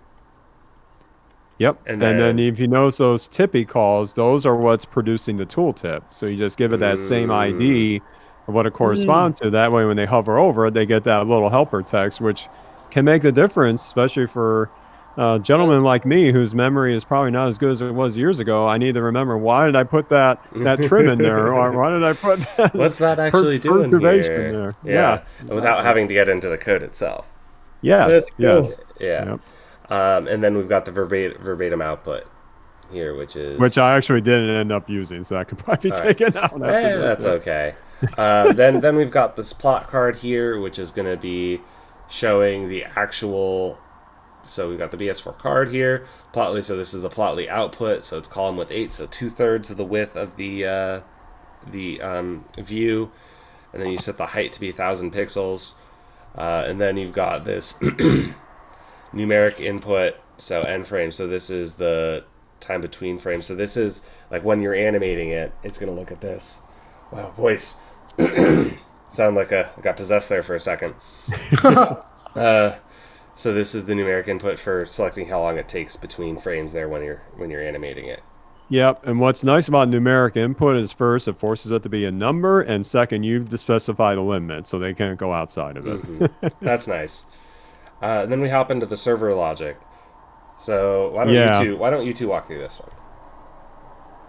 Yep. And then if you notice those tippy calls, those are what's producing the tooltip. So you just give it that same ID of what it corresponds to. That way when they hover over it, they get that little helper text, which can make the difference, especially for gentlemen like me whose memory is probably not as good as it was years ago. I need to remember, why did I put that trim in there, or why did I put that what's that actually doing here? There? Yeah. Without having to get into the code itself. Yes. Yeah. Yep. And then we've got the verbatim output here, which I actually didn't end up using, so I could probably be taken out after this. That's okay. Then we've got this plot card here, which is going to be showing the actual. So we've got the BS4 card here, Plotly. So this is the Plotly output. So it's column width 8, so 2/3 of the width of the view, and then you set the height to be 1,000 pixels, and then you've got this numeric input. So end frame. So this is the time between frames. So this is like when you're animating it, it's gonna look at this. Wow, voice. Sound like I got possessed there for a second. So this is the numeric input for selecting how long it takes between frames there when you're animating it. Yep, and what's nice about numeric input is first, it forces it to be a number, and second, you specify the limit, so they can't go outside of it. That's nice. Then we hop into the server logic. So why don't you two walk through this one?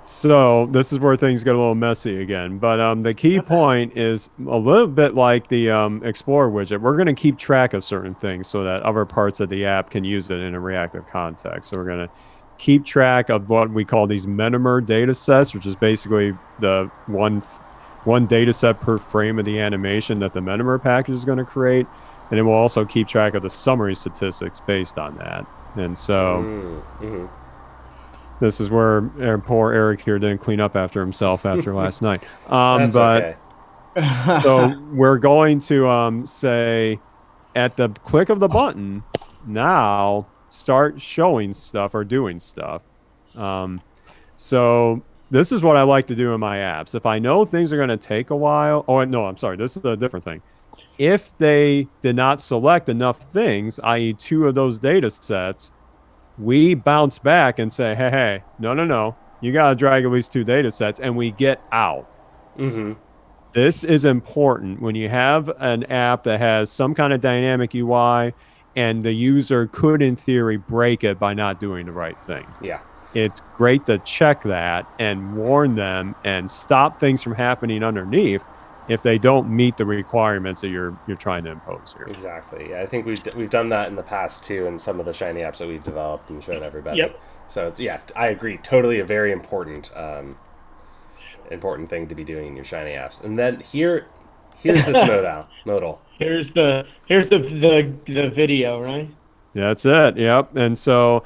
So this is where things get a little messy again. But the key point is a little bit like the Explorer widget. We're going to keep track of certain things so that other parts of the app can use it in a reactive context. So we're going to keep track of what we call these metamer data sets, which is basically the one data set per frame of the animation that the metamer package is going to create. And it will also keep track of the summary statistics based on that. And so this is where poor Eric here didn't clean up after himself after last night. That's okay. So we're going to say at the click of the button, now start showing stuff or doing stuff. So this is what I like to do in my apps. If I know things are going to take a while, oh, no, I'm sorry. This is a different thing. If they did not select enough things, i.e. 2 of those data sets, we bounce back and say, hey, no. You got to drag at least 2 data sets, and we get out. This is important when you have an app that has some kind of dynamic UI and the user could, in theory, break it by not doing the right thing. Yeah. It's great to check that and warn them and stop things from happening underneath if they don't meet the requirements that you're trying to impose here. Exactly. Yeah, I think we've done that in the past too in some of the Shiny apps that we've developed and showed everybody. Yep. So it's, yeah, I agree. Totally a very important thing to be doing in your Shiny apps. And then here's this modal. Here's the video, right? That's it. Yep. And so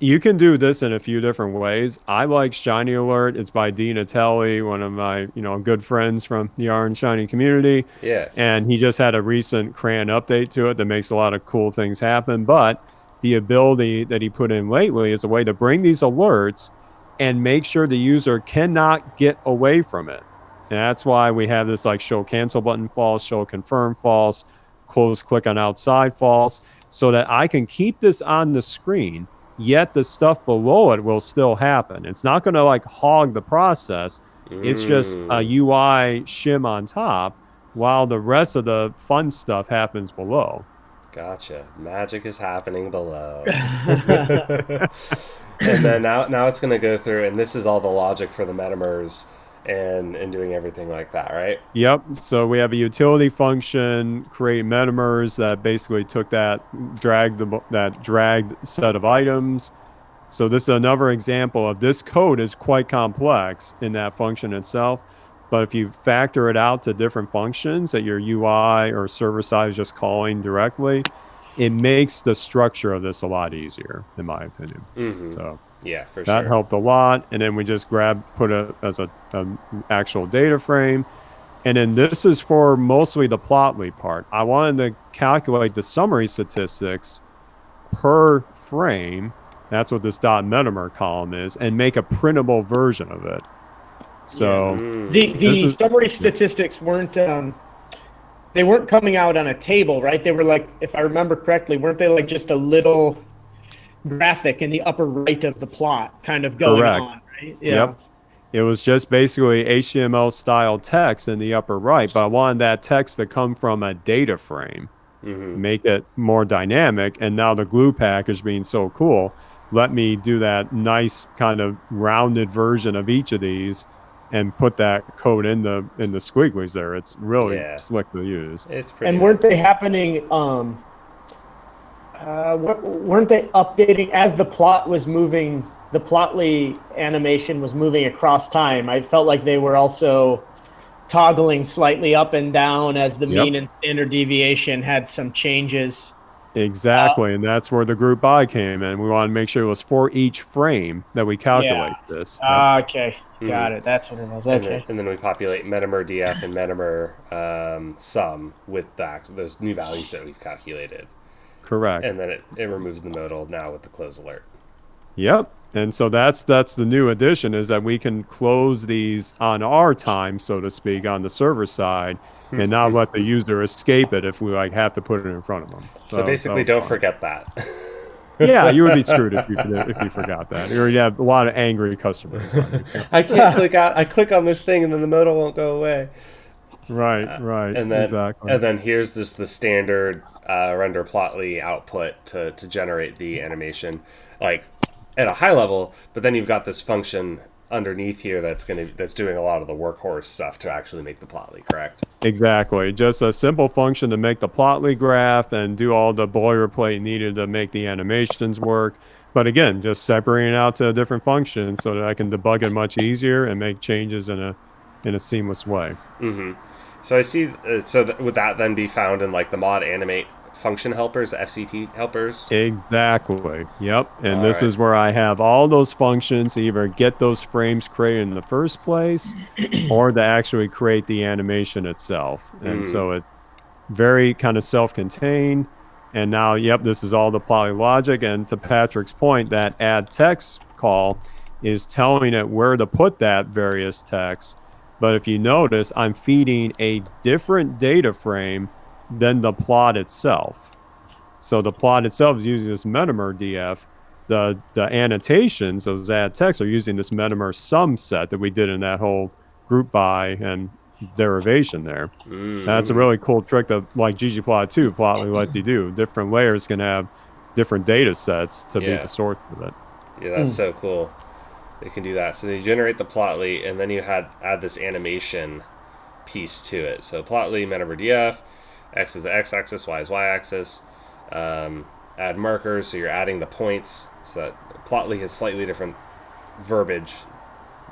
you can do this in a few different ways. I like Shiny Alert. It's by Dean Atelli, one of my, good friends from the Yarn Shiny community. Yeah. And he just had a recent CRAN update to it that makes a lot of cool things happen. But the ability that he put in lately is a way to bring these alerts and make sure the user cannot get away from it. And that's why we have this like show cancel button false, show confirm false, close click on outside false, so that I can keep this on the screen, yet the stuff below it will still happen. It's not going to like hog the process. It's just a UI shim on top while the rest of the fun stuff happens below. Gotcha. Magic is happening below. And then now it's going to go through, and this is all the logic for the metamers and doing everything like that, right? Yep. So we have a utility function, create metamers that basically took that dragged set of items. So this is another example of this code is quite complex in that function itself. But if you factor it out to different functions that your UI or server side is just calling directly, it makes the structure of this a lot easier, in my opinion. So yeah, for sure. That helped a lot. And then we just put it as an actual data frame. And then this is for mostly the Plotly part. I wanted to calculate the summary statistics per frame. That's what this .metamer column is, and make a printable version of it. So the summary statistics weren't they weren't coming out on a table, right? They were like, if I remember correctly, weren't they like just a little graphic in the upper right of the plot kind of going on, right? Yeah. Yep. It was just basically HTML style text in the upper right, but I wanted that text to come from a data frame, make it more dynamic. And now the glue package being so cool, let me do that nice kind of rounded version of each of these and put that code in the squigglies there. It's really slick to use. It's pretty. And weren't they happening? Weren't they updating as the plot was moving? The Plotly animation was moving across time. I felt like they were also toggling slightly up and down as the mean and standard deviation had some changes. Exactly, and that's where the group by came in. We want to make sure it was for each frame that we calculate this. Okay, got it. That's what it was. Okay. And then we populate metamer df and metamer sum with those new values that we've calculated. Correct. And then it removes the modal now with the close alert. Yep. And so that's the new addition, is that we can close these on our time, so to speak, on the server side, and not let the user escape it if we have to put it in front of them. So basically, don't forget that. Yeah, you would be screwed if you forgot that. Or you have a lot of angry customers on you. I can't click out. I click on this thing and then the modal won't go away. Right. And then, exactly. And then here's just the standard render Plotly output to generate the animation, like at a high level. But then you've got this function underneath here that's doing a lot of the workhorse stuff to actually make the plotly, correct? Exactly. Just a simple function to make the plotly graph and do all the boilerplate needed to make the animations work. But again, just separating it out to a different function so that I can debug it much easier and make changes in a seamless way. Mm-hmm. So I see. Would that then be found in like the mod animate function helpers, the FCT helpers? Exactly. Yep. And All this right. is where I have all those functions to either get those frames created in the first place or to actually create the animation itself. And so it's very kind of self-contained. And now, yep, this is all the poly logic. And to Patrick's point, that add text call is telling it where to put that various text. But if you notice, I'm feeding a different data frame than the plot itself. So the plot itself is using this metamer DF. The annotations, those add text, are using this metamer sum set that we did in that whole group by and derivation there. That's a really cool trick that, like ggplot2, Plotly lets you do. Different layers can have different data sets to be the source of it. Yeah, that's so cool. They can do that. So they generate the plotly, and then you add this animation piece to it. So plotly, metamer df, x is the x-axis, y is y-axis. Add markers, so you're adding the points. So that plotly has slightly different verbiage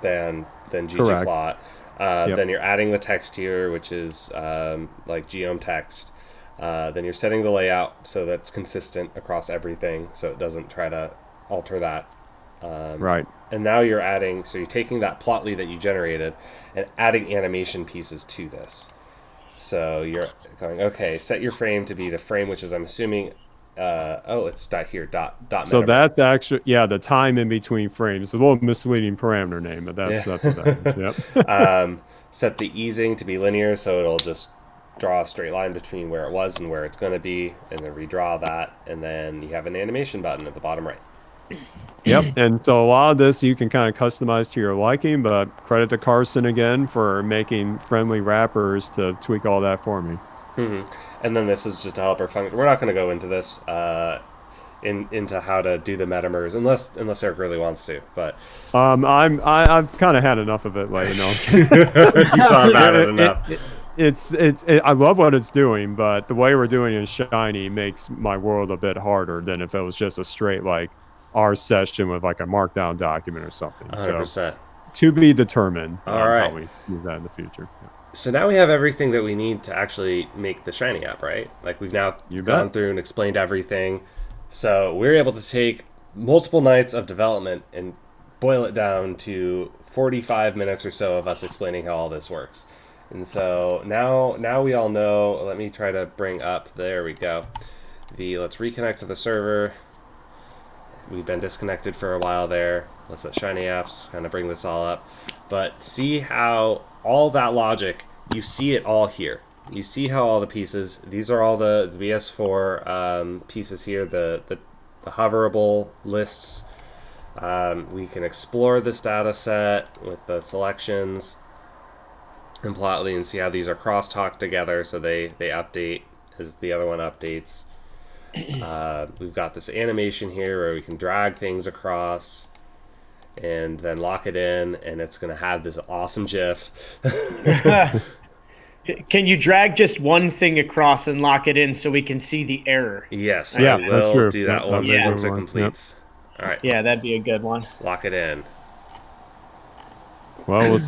than ggplot. Then you're adding the text here, which is like geom text. Then you're setting the layout so that's consistent across everything, so it doesn't try to alter that. Right. And now you're adding, so you're taking that plotly that you generated and adding animation pieces to this. So you're going, okay, set your frame to be the frame, which is, I'm assuming, it's dot here, dot So metamer. that's actually, the time in between frames. It's a little misleading parameter name, but that's what that is. Yep. Set the easing to be linear, so it'll just draw a straight line between where it was and where it's going to be, and then redraw that, and then you have an animation button at the bottom right. Yep. And so a lot of this you can kind of customize to your liking, but credit to Carson again for making friendly wrappers to tweak all that for me. And then this is just a helper function. We're not going to go into this into how to do the metamers unless Eric really wants to. But I've kind of had enough of it. Like, you thought about it enough. It's I love what it's doing, but the way we're doing it in Shiny makes my world a bit harder than if it was just a straight like R session with like a Markdown document or something. 100%. So to be determined. All right. How we use that in the future. Yeah. So now we have everything that we need to actually make the Shiny app, right? Like we've now gone through and explained everything. So we're able to take multiple nights of development and boil it down to 45 minutes or so of us explaining how all this works. And so now we all know. Let me try to bring up, there we go. Let's reconnect to the server. We've been disconnected for a while there. Let's let Shiny Apps kind of bring this all up. But see how all that logic, you see it all here. You see how all the pieces, these are all the BS4 pieces here, the hoverable lists. We can explore this data set with the selections and Plotly and see how these are crosstalk together, so they update as the other one updates. We've got this animation here where we can drag things across and then lock it in, and it's going to have this awesome GIF. Can you drag just one thing across and lock it in so we can see the error? Yes, yeah, I that's will true. do that once it completes. Yep. All right. Yeah, that'd be a good one. Lock it in. Well,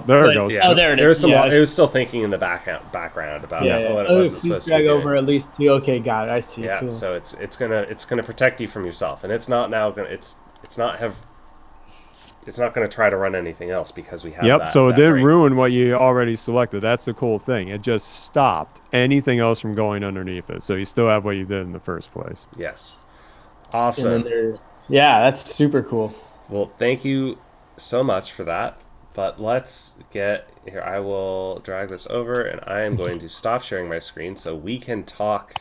there it goes. Yeah. Oh, there it is. It was still thinking in the background about what's it supposed to be over doing. at least two. Okay, got it. I see. Yeah, cool. so it's gonna protect you from yourself, and it's not now gonna it's not gonna try to run anything else because we have. Yep. So it didn't ruin what you already selected. That's the cool thing. It just stopped anything else from going underneath it. So you still have what you did in the first place. Yes. Awesome. Yeah, that's super cool. Well, thank you so much for that. But let's get here. I will drag this over, and I am going to stop sharing my screen so we can talk.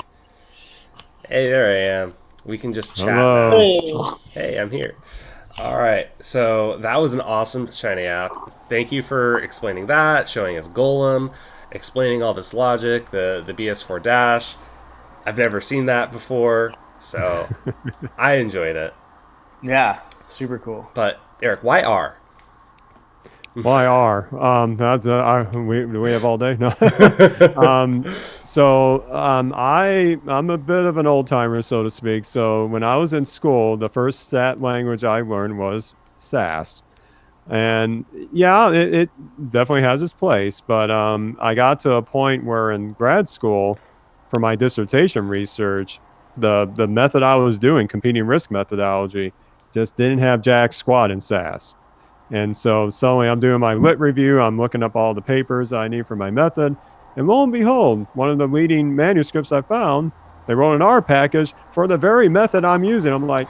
Hey, there I am. We can just chat now. Hey, I'm here. All right. So that was an awesome Shiny app. Thank you for explaining that, showing us Golem, explaining all this logic, the BS4 dash. I've never seen that before, so I enjoyed it. Yeah, super cool. But Eric, why R? Why are? We have all day. No. I'm a bit of an old timer, so to speak. So when I was in school, the first stat language I learned was SAS. And yeah, it definitely has its place. But I got to a point where in grad school, for my dissertation research, the method I was doing, competing risk methodology, just didn't have jack squat in SAS. And so suddenly I'm doing my lit review. I'm looking up all the papers I need for my method. And lo and behold, one of the leading manuscripts I found, they wrote an R package for the very method I'm using. I'm like,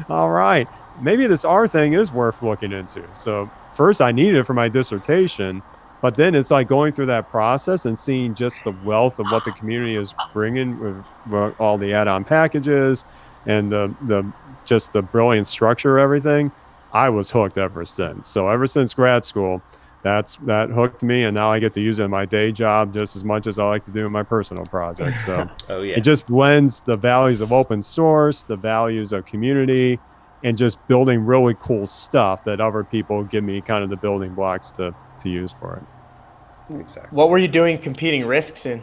all right, maybe this R thing is worth looking into. So first I needed it for my dissertation, but then it's like going through that process and seeing just the wealth of what the community is bringing with all the add-on packages and just the brilliant structure of everything. I was hooked ever since. So ever since grad school, that hooked me, and now I get to use it in my day job just as much as I like to do in my personal projects. So Oh yeah. it just blends the values of open source, the values of community, and just building really cool stuff that other people give me kind of the building blocks to use for it. Exactly. What were you doing competing risks in?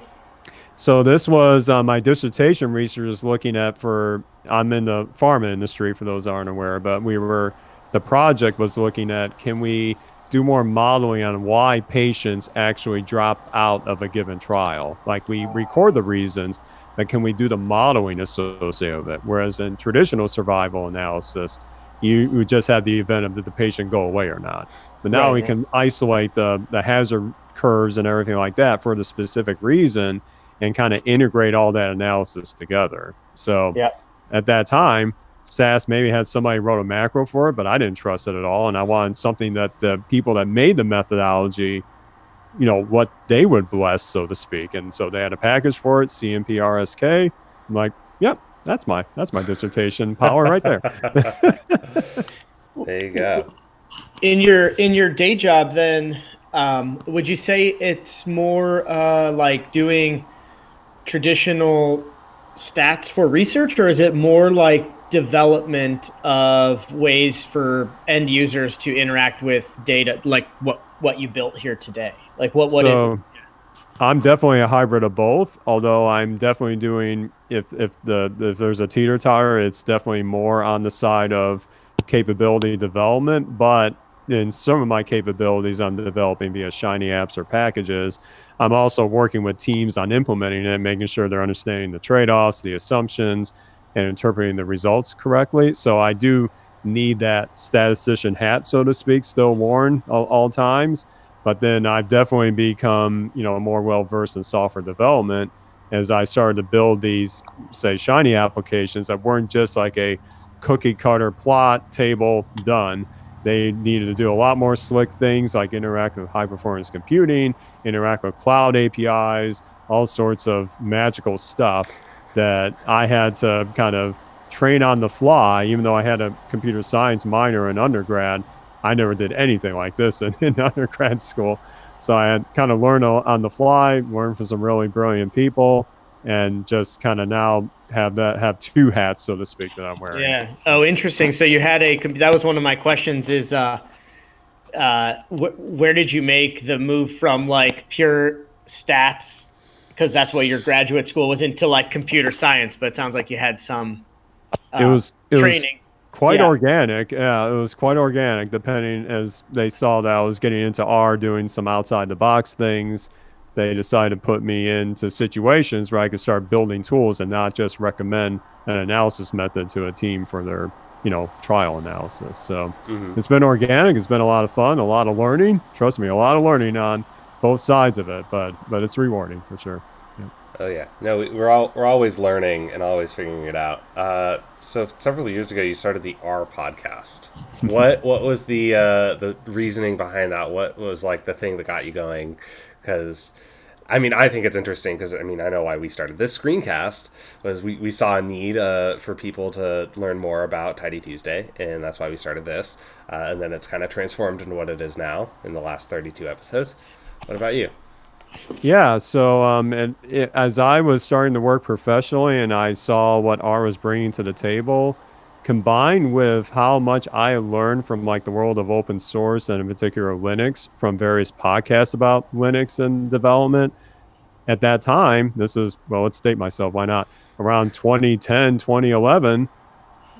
So this was my dissertation research is looking at I'm in the pharma industry for those that aren't aware, but the project was looking at, can we do more modeling on why patients actually drop out of a given trial? Like we record the reasons, but can we do the modeling associated with it? Whereas in traditional survival analysis, you just have the event of did the patient go away or not. But now we can isolate the hazard curves and everything like that for the specific reason and kind of integrate all that analysis together. So at that time, SAS maybe had somebody wrote a macro for it, but I didn't trust it at all. And I wanted something that the people that made the methodology, what they would bless, so to speak. And so they had a package for it, CMP-RSK. I'm like, yep, that's my dissertation power right there. There you go. In your day job, then, would you say it's more like doing traditional stats for research, or is it more like development of ways for end users to interact with data, like what you built here today? Like what is it? I'm definitely a hybrid of both, although I'm definitely doing, if there's a teeter-totter, it's definitely more on the side of capability development. But in some of my capabilities I'm developing via Shiny apps or packages, I'm also working with teams on implementing it, making sure they're understanding the trade-offs, the assumptions, and interpreting the results correctly. So I do need that statistician hat, so to speak, still worn all times. But then I've definitely become, more well-versed in software development as I started to build these, say, Shiny applications that weren't just like a cookie cutter plot table done. They needed to do a lot more slick things like interact with high-performance computing, interact with cloud APIs, all sorts of magical stuff that I had to kind of train on the fly. Even though I had a computer science minor in undergrad, I never did anything like this in undergrad school. So I had kind of learned on the fly, learned from some really brilliant people, and just kind of now have two hats, so to speak, that I'm wearing. Yeah. Oh, interesting. So you had that was one of my questions is, where did you make the move from like pure stats, because that's what your graduate school was, into like computer science? But it sounds like you had some it was training. Quite organic. Yeah, it was quite organic, depending as they saw that I was getting into R, doing some outside the box things. They decided to put me into situations where I could start building tools and not just recommend an analysis method to a team for their, trial analysis. So It's been organic. It's been a lot of fun, a lot of learning. Trust me, a lot of learning on both sides of it, but it's rewarding for sure. Yeah. Oh yeah, no, we're always learning and always figuring it out. So several years ago, you started the R podcast. What was the reasoning behind that? What was like the thing that got you going? Because I think it's interesting because I know why we started this screencast was we saw a need for people to learn more about Tidy Tuesday, and that's why we started this. And then it's kind of transformed into what it is now in the last 32 episodes. What about you? Yeah, so as I was starting to work professionally and I saw what R was bringing to the table, combined with how much I learned from like the world of open source and in particular Linux from various podcasts about Linux and development at that time, this is, well, let's state myself, why not? Around 2010, 2011,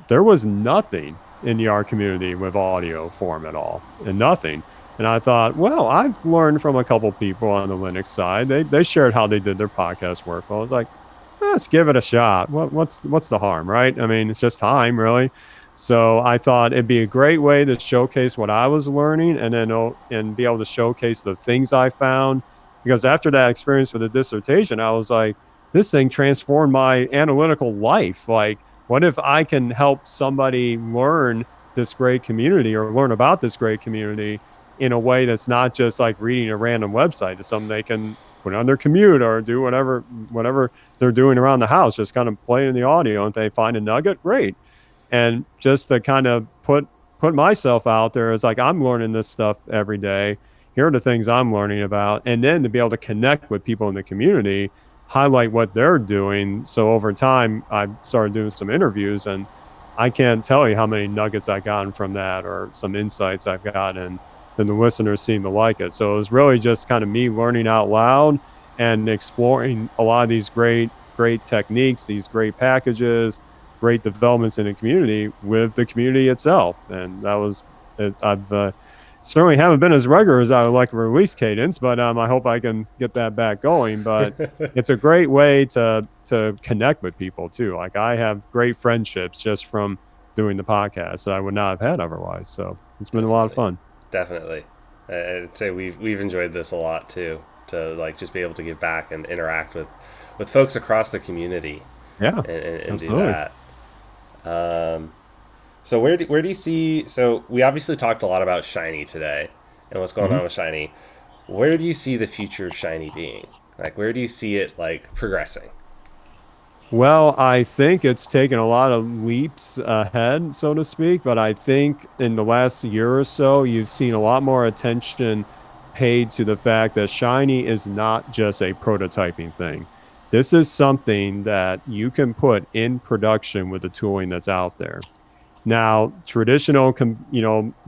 there was nothing in the R community with audio form at all, and nothing. And I thought, well, I've learned from a couple people on the Linux side. They shared how they did their podcast workflow. I was like, let's give it a shot. What's the harm, right? I mean, it's just time, really. So I thought it'd be a great way to showcase what I was learning, and then and be able to showcase the things I found. Because after that experience with the dissertation, I was like, this thing transformed my analytical life. Like, what if I can help somebody learn this great community or learn about this great community in a way that's not just like reading a random website? It's something they can put on their commute or do whatever they're doing around the house, just kind of playing the audio. And if they find a nugget, great. And just to kind of put myself out there as like, I'm learning this stuff every day. Here are the things I'm learning about. And then to be able to connect with people in the community, highlight what they're doing. So over time, I've started doing some interviews, and I can't tell you how many nuggets I've gotten from that or some insights I've gotten, and the listeners seem to like it. So it was really just kind of me learning out loud and exploring a lot of these great techniques, these great packages, great developments in the community with the community itself. And that was it. I've certainly haven't been as regular as I would like a release cadence, but I hope I can get that back going. But it's a great way to connect with people too. Like, I have great friendships just from doing the podcast that I would not have had otherwise. So it's been a lot of fun. Definitely. I'd say we've enjoyed this a lot too, to like just be able to give back and interact with folks across the community. Yeah, and do that. So where do you see? So we obviously talked a lot about Shiny today and what's going on with Shiny. Where do you see the future of Shiny being? Like, where do you see it like progressing? Well, I think it's taken a lot of leaps ahead, so to speak. But I think in the last year or so, you've seen a lot more attention paid to the fact that Shiny is not just a prototyping thing. This is something that you can put in production with the tooling that's out there. Now, traditional,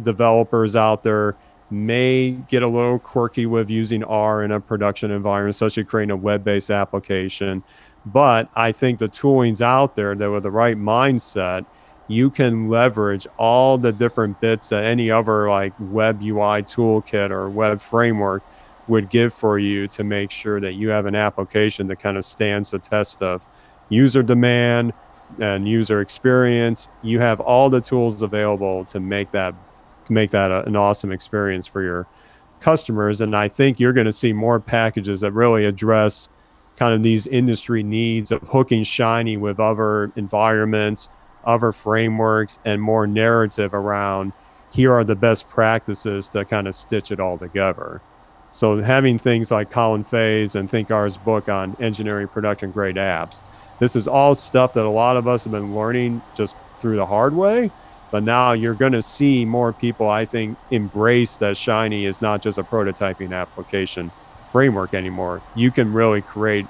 developers out there may get a little quirky with using R in a production environment, especially creating a web-based application. But I think the tooling's out there that with the right mindset, you can leverage all the different bits that any other like web UI toolkit or web framework would give for you to make sure that you have an application that kind of stands the test of user demand and user experience. You have all the tools available to make that an awesome experience for your customers. And I think you're going to see more packages that really address kind of these industry needs of hooking Shiny with other environments, other frameworks, and more narrative around here are the best practices to kind of stitch it all together. So having things like Colin Fay's and ThinkR's book on engineering production grade apps, this is all stuff that a lot of us have been learning just through the hard way. But now you're going to see more people, I think, embrace that Shiny is not just a prototyping application framework anymore. You can really create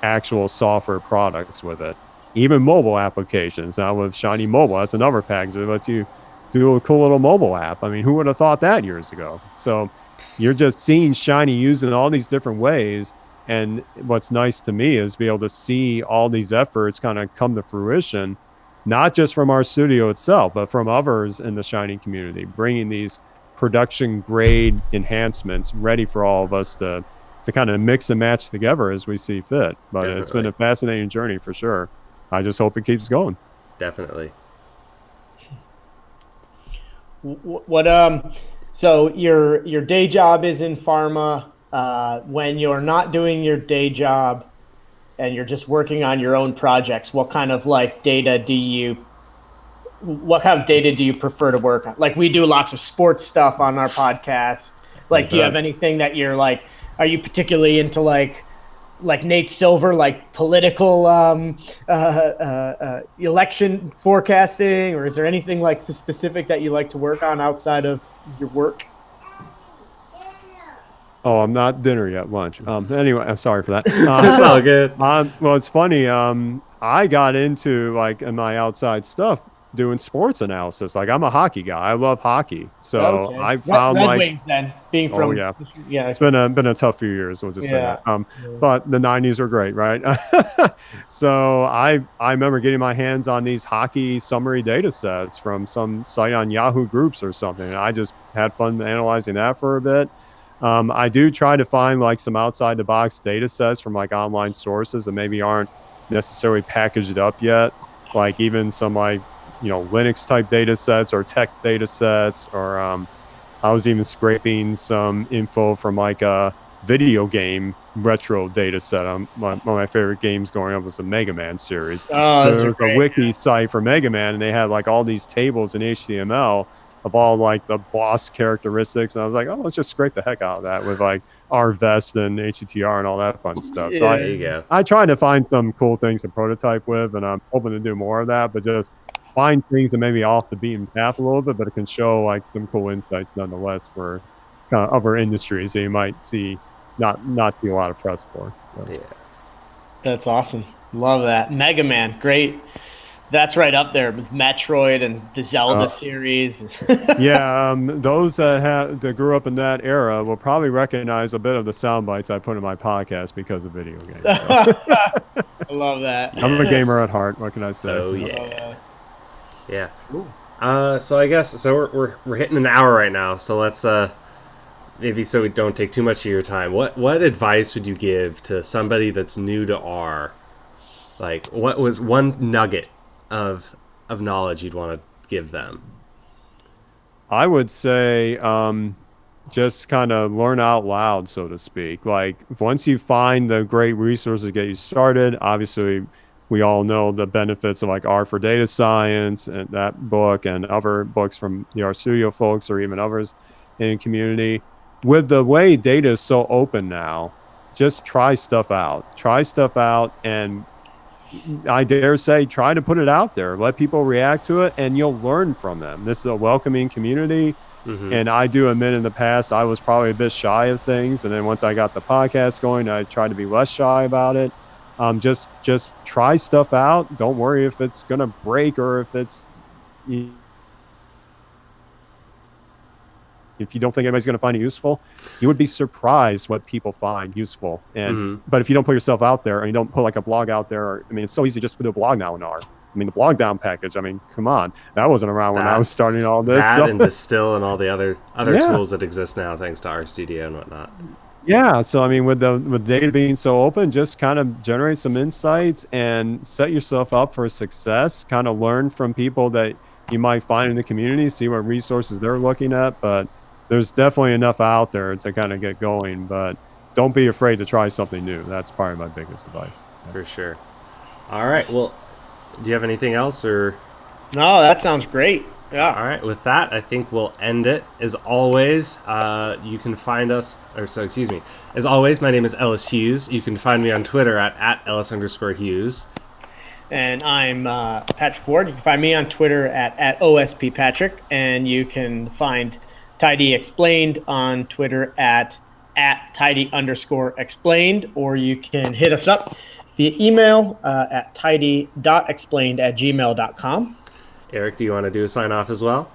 actual software products with it. Even mobile applications. Now with Shiny Mobile, that's another package that lets you do a cool little mobile app. I mean, who would have thought that years ago? So you're just seeing Shiny used in all these different ways. And what's nice to me is be able to see all these efforts kind of come to fruition, not just from our studio itself, but from others in the Shiny community, bringing these production grade enhancements ready for all of us to kind of mix and match together as we see fit. But Definitely. It's been a fascinating journey for sure. I just hope it keeps going. Definitely. So your day job is in pharma. When you're not doing your day job and you're just working on your own projects, what kind of data do you prefer to work on? Like, we do lots of sports stuff on our podcast. Like, do you have anything that you're like, are you particularly into like Nate Silver, like political election forecasting, or is there anything like specific that you like to work on outside of your work? Oh, I'm not dinner yet, lunch. Anyway, I'm sorry for that. It's all good. Well, it's funny. I got into in my outside stuff doing sports analysis. Like I'm a hockey guy. I love hockey. So Okay. I found Red like, Wings then, being oh from yeah, yeah. it's been a tough few years. We'll just say Yeah. that. But the 90s were great, right? So I remember getting my hands on these hockey summary data sets from some site on Yahoo Groups or something. And I just had fun analyzing that for a bit. I do try to find like some outside the box data sets from like online sources that maybe aren't necessarily packaged up yet. Like even some like, Linux type data sets or tech data sets, or I was even scraping some info from like a video game retro data set. One of my favorite games growing up was the Mega Man series. Oh, So those there are was a great. wiki site for Mega Man, and they had like all these tables in HTML of all like the boss characteristics. And I was like, oh, let's just scrape the heck out of that with like RVest and HTTR and all that fun stuff. So Yeah. There you go. I tried to find some cool things to prototype with, and I'm hoping to do more of that, but just find things that maybe off the beaten path a little bit, but it can show like some cool insights nonetheless for kind of other industries that you might see not see a lot of press for. So. Yeah. That's awesome. Love that. Mega Man, great. That's right up there with Metroid and the Zelda series. Yeah, those that grew up in that era will probably recognize a bit of the sound bites I put in my podcast because of video games. So. I love that. I'm a gamer at heart. What can I say? Oh yeah. Yeah. So I guess we're hitting an hour right now. So let's maybe so we don't take too much of your time. What advice would you give to somebody that's new to R? Like, what was one nugget of knowledge you'd want to give them? I would say just kind of learn out loud, so to speak. Like once you find the great resources to get you started, obviously we all know the benefits of like R for Data Science and that book and other books from the R Studio folks or even others in community. With the way data is so open now, just try stuff out, and I dare say, try to put it out there. Let people react to it, and you'll learn from them. This is a welcoming community. Mm-hmm. And I do admit in the past, I was probably a bit shy of things. And then once I got the podcast going, I tried to be less shy about it. Just try stuff out. Don't worry if it's going to break or if you don't think anybody's going to find it useful. You would be surprised what people find useful. And But if you don't put yourself out there and you don't put like a blog out there, it's so easy just to do a blog now in R. The Blogdown package, come on. That wasn't around when I was starting all this. And Distill and all the other tools that exist now thanks to RStudio and whatnot. Yeah, so with data being so open, just kind of generate some insights and set yourself up for success. Kind of learn from people that you might find in the community, see what resources they're looking at, but there's definitely enough out there to kind of get going, but don't be afraid to try something new. That's probably my biggest advice. For sure. All right. Well, do you have anything else or? No, that sounds great. Yeah. All right. With that, I think we'll end it. As always, you can find us, As always, my name is Ellis Hughes. You can find me on Twitter at Ellis_Hughes. And I'm Patrick Ward. You can find me on Twitter at OSPPatrick, and you can find Tidy Explained on Twitter at Tidy_explained, or you can hit us up via email at tidy.explained@gmail.com. Eric, do you want to do a sign off as well?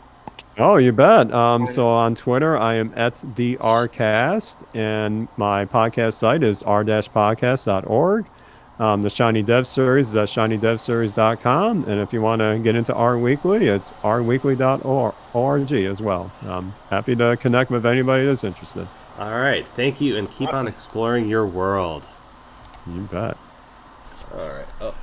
Oh, you bet. So on Twitter, I am at the Rcast, and my podcast site is r-podcast.org. The Shiny Dev Series is at shinydevseries.com. And if you want to get into R Weekly, it's rweekly.org as well. I'm happy to connect with anybody that's interested. All right. Thank you, and keep on exploring your world. You bet. All right. Oh.